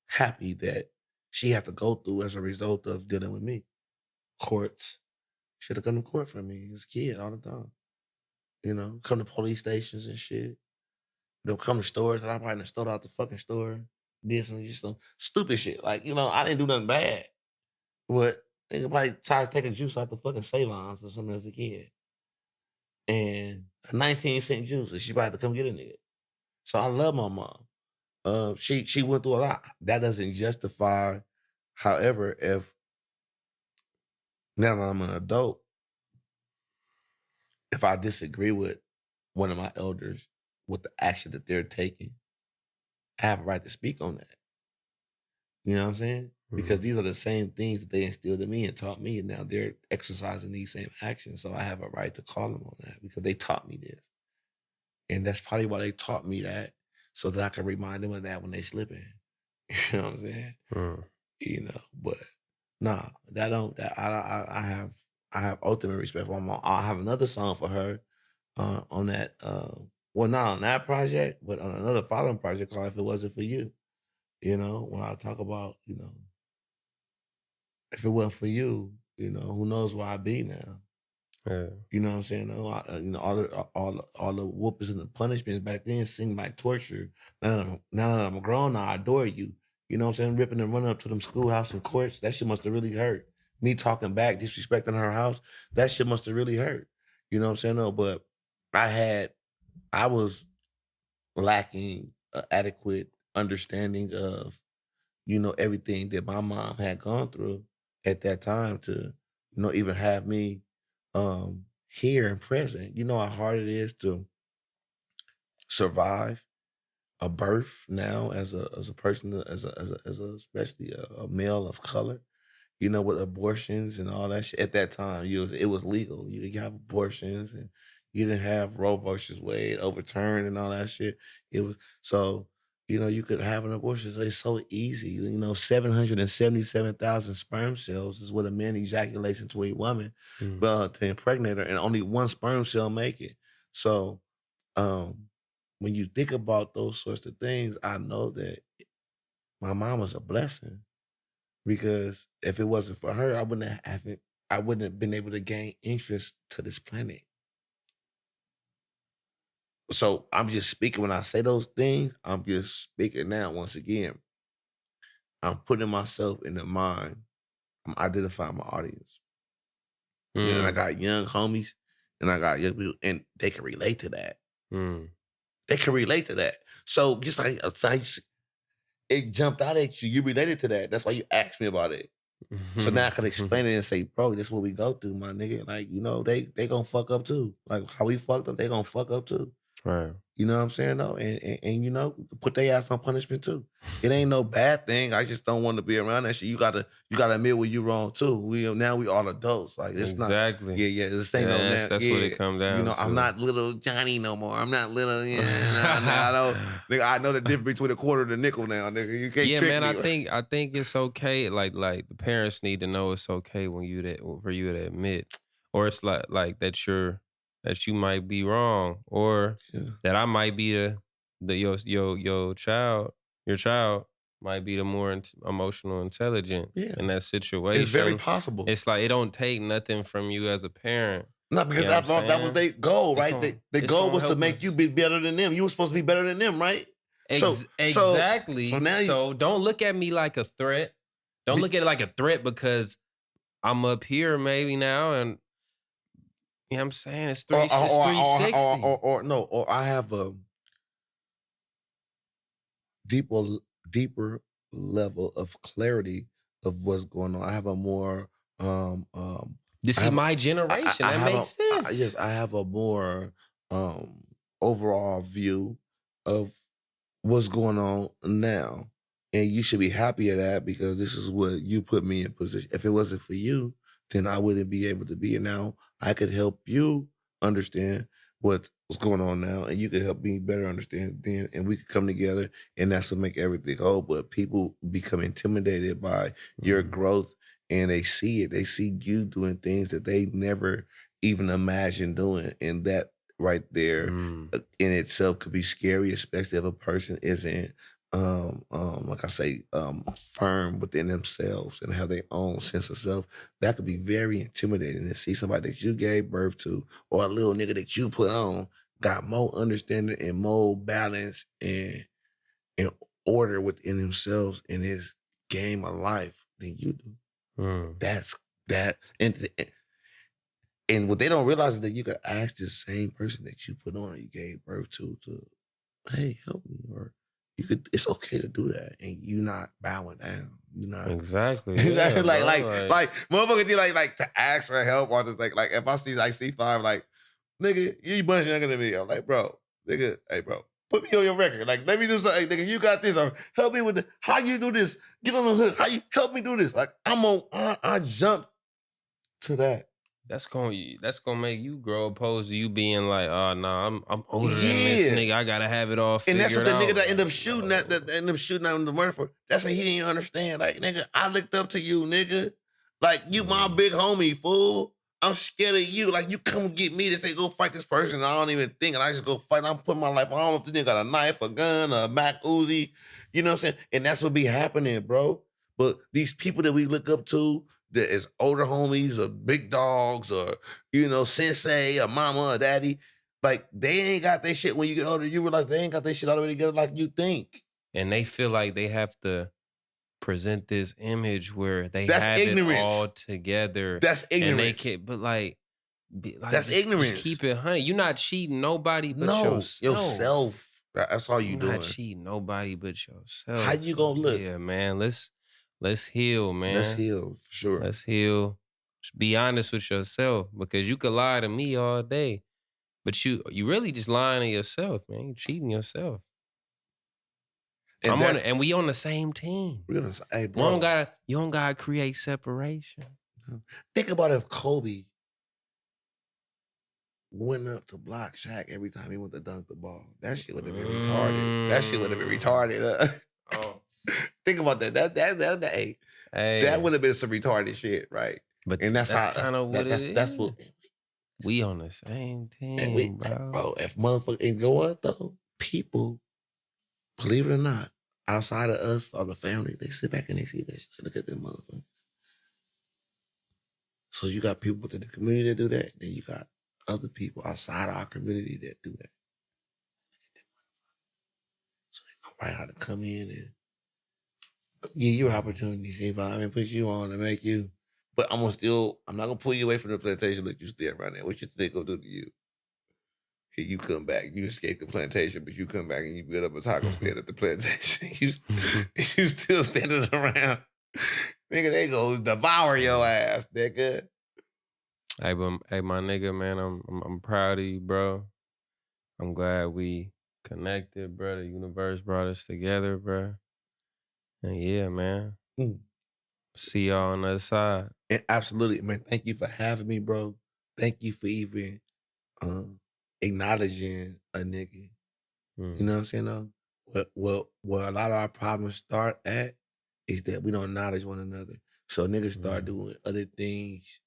happy that she had to go through as a result of dealing with me. Courts. She had to come to court for me as a kid all the time. You know, come to police stations and shit. You know, come to stores that I probably stole out the fucking store. Did some stupid shit. Like, you know, I didn't do nothing bad. But they could probably try to take a juice out the fucking Savons or something as a kid. And a 19-cent juice, and she probably had to come get a nigga. So I love my mom. She went through a lot. That doesn't justify, however, if now that I'm an adult, if I disagree with one of my elders with the action that they're taking, I have a right to speak on that. You know what I'm saying? Because these are the same things that they instilled in me and taught me, and now they're exercising these same actions. So I have a right to call them on that because they taught me this. And that's probably why they taught me that, so that I can remind them of that when they slip in. You know what I'm saying? You know, but nah, I have ultimate respect for my mom. I have another song for her on that, well, not on that project, but on another following project called If It Wasn't For You. You know, when I talk about, you know, if it wasn't for you, you know, who knows where I'd be now. Yeah. You know what I'm saying? You know, all the whoopings and the punishments back then seemed like torture. Now that I'm grown, I adore you. You know what I'm saying? Ripping and running up to them schoolhouse and courts, that shit must have really hurt. Me talking back, disrespecting her house, that shit must have really hurt. You know what I'm saying? No, but I was lacking adequate understanding of, you know, everything that my mom had gone through at that time to, you know, even have me here and present. You know how hard it is to survive a birth now as a person, as a especially a male of color. You know, with abortions and all that shit. At that time, it was legal. You could have abortions, and you didn't have Roe versus Wade overturned and all that shit. It was so, you know, you could have an abortion. So it's so easy. You know, 777,000 sperm cells is what a man ejaculates into a woman, to impregnate her, and only one sperm cell make it. So when you think about those sorts of things, I know that my mom was a blessing. Because if it wasn't for her, I wouldn't have been able to gain interest to this planet. So I'm just speaking when I say those things, I'm just speaking now once again. I'm putting myself in the mind. I'm identifying my audience. And I got young homies and I got young people, and they can relate to that. They can relate to that. So just like it jumped out at you. You related to that. That's why you asked me about it. So now I can explain it and say, bro, this is what we go through, my nigga. Like, you know, they gonna fuck up too. Like how we fucked up, they gonna fuck up too. Right. You know what I'm saying, though? And you know, put their ass on punishment, too. It ain't no bad thing. I just don't want to be around that shit. You gotta admit when you wrong, too. Now we all adults. Like, it's Exactly. not... Yeah, this ain't no... That's what it come down You know, to. I'm not little Johnny no more. I'm not little... I know the difference between a quarter and a nickel now, nigga. You can't trick me. I think it's okay. Like the parents need to know it's okay for you to admit, or it's like that you might be wrong, or that I might be your child might be the more emotional intelligent in that situation. It's very possible. It's like it don't take nothing from you as a parent. No, because after all, that was their goal, right? The goal was to make you be better than them. You were supposed to be better than them, right? Exactly. So now don't look at me like a threat. Don't look at it like a threat because I'm up here maybe now and you know what I'm saying? It's 360. Or I have a deeper level of clarity of what's going on. I have a more this is my generation. That makes sense. Yes, I have a more overall view of what's going on now. And you should be happy of that because this is what you put me in position. If it wasn't for you, then I wouldn't be able to be here now. I could help you understand what's going on now, and you could help me better understand then, and we could come together, and that's to make everything whole. But people become intimidated by your growth, and they see it. They see you doing things that they never even imagined doing, and that right there in itself could be scary, especially if a person isn't like I say, firm within themselves and have their own sense of self. That could be very intimidating to see somebody that you gave birth to or a little nigga that you put on got more understanding and more balance and order within themselves in his game of life than you do. That's that. And what they don't realize is that you could ask the same person that you put on or you gave birth to, hey, help me, or it's okay to do that, and you not bowing down. You not exactly like motherfuckers. You like to ask for help or just like if I see like C5 like nigga, you bunch younger than me. I'm like bro, nigga, hey bro, put me on your record. Like let me do something, nigga. You got this or help me with the how you do this. Get on the hook. How you help me do this? Like I jump to that. That's gonna make you grow opposed to you being like, oh no, I'm older than this nigga. I gotta have it all figured out. And that's what the nigga that end up shooting that end up shooting out the murder for. That's what he didn't even understand. Like nigga, I looked up to you, nigga. Like you my big homie, fool. I'm scared of you. Like you come get me to say go fight this person. I don't even think, and I just go fight. I'm putting my life. I don't know if the nigga got a knife, a gun, a Mac Uzi. You know what I'm saying? And that's what be happening, bro. But these people that we look up to, that is older homies or big dogs or, you know, sensei or mama or daddy, like they ain't got their shit. When you get older, you realize they ain't got their shit all the way together like you think. And they feel like they have to present this image where they that's have ignorance. It all together. That's ignorance. And they can't, but like that's ignorance. Just keep it 100. You're not cheating nobody but yourself. That's all you doing. You're not cheating nobody but yourself. How you gonna look? Yeah, man. Let's heal, man. Let's heal, for sure. Let's heal. Just be honest with yourself because you could lie to me all day, but you really just lying to yourself, man. You're cheating yourself. And we on the same team. We're gonna say, hey, bro. You don't gotta create separation. Think about if Kobe went up to block Shaq every time he went to dunk the ball. That shit would have been retarded. That shit would have been retarded. Oh. Think about that. That would have been some retarded shit, right? But and that's kind of what it is. That's what we on the same team, bro. If motherfuckers enjoy it though, people, believe it or not, outside of us or the family, they sit back and they see that shit. Look at them motherfuckers. So you got people within the community that do that, then you got other people outside of our community that do that. So they know right how to come in and give you opportunities, if I put you on and make you. But I'm not gonna pull you away from the plantation, let you stay around there. What you think gonna do to you? Here you come back, you escape the plantation, but you come back and you build up a taco stand at the plantation. You still standing around. Nigga, they go devour your ass, nigga. Hey, my nigga, man, I'm proud of you, bro. I'm glad we connected, bro. The universe brought us together, bro. And yeah, man. See y'all on the other side. And absolutely, man. Thank you for having me, bro. Thank you for even acknowledging a nigga. You know what I'm saying, though? Where a lot of our problems start at is that we don't acknowledge one another. So niggas start doing other things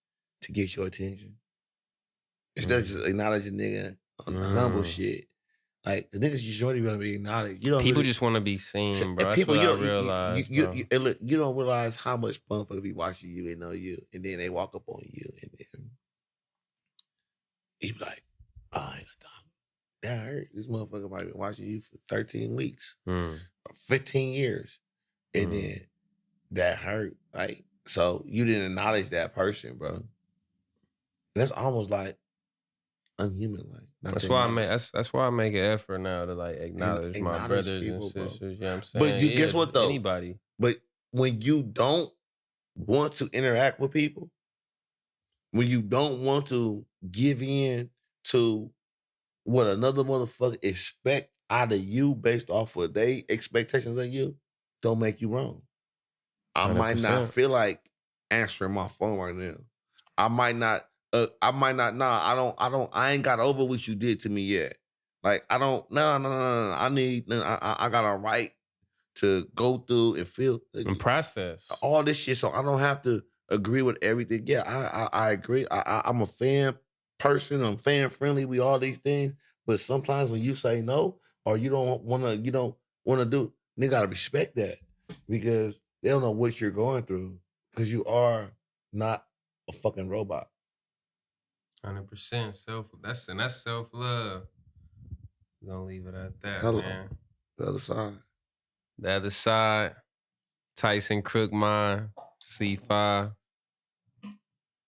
to get your attention. Instead of just acknowledging nigga on the humble shit. Like, the niggas you shorty want to be acknowledged. You don't People really, just want to be seen, bro. and That's people, what you I don't, realized, bro. you don't realize how much motherfuckers be watching you and know you, and then they walk up on you, and then you be like, oh, I ain't got time. That hurt. This motherfucker might be watching you for 13 weeks or 15 years, and then that hurt. Like, so you didn't acknowledge that person, bro. And that's almost like unhuman, like. That's why I make an effort now to like acknowledge my brothers people, and sisters. bro. You know what I'm saying? But you guess what though? Anybody. But when you don't want to interact with people, when you don't want to give in to what another motherfucker expect out of you based off of their expectations of you, don't make you wrong. I 100%. might not feel like answering my phone right now. I might not, I ain't got over what you did to me yet. Like, I don't, no. I got a right to go through and feel. And process. All this shit, so I don't have to agree with everything. Yeah, I agree. I'm a fan person. I'm fan friendly with all these things. But sometimes when you say no, or you don't want to do, they gotta respect that because they don't know what you're going through because you are not a fucking robot. 100% that's self-love. We're gonna leave it at that, Hello. man. The other side. The other side, Tyson Crookmind, C5.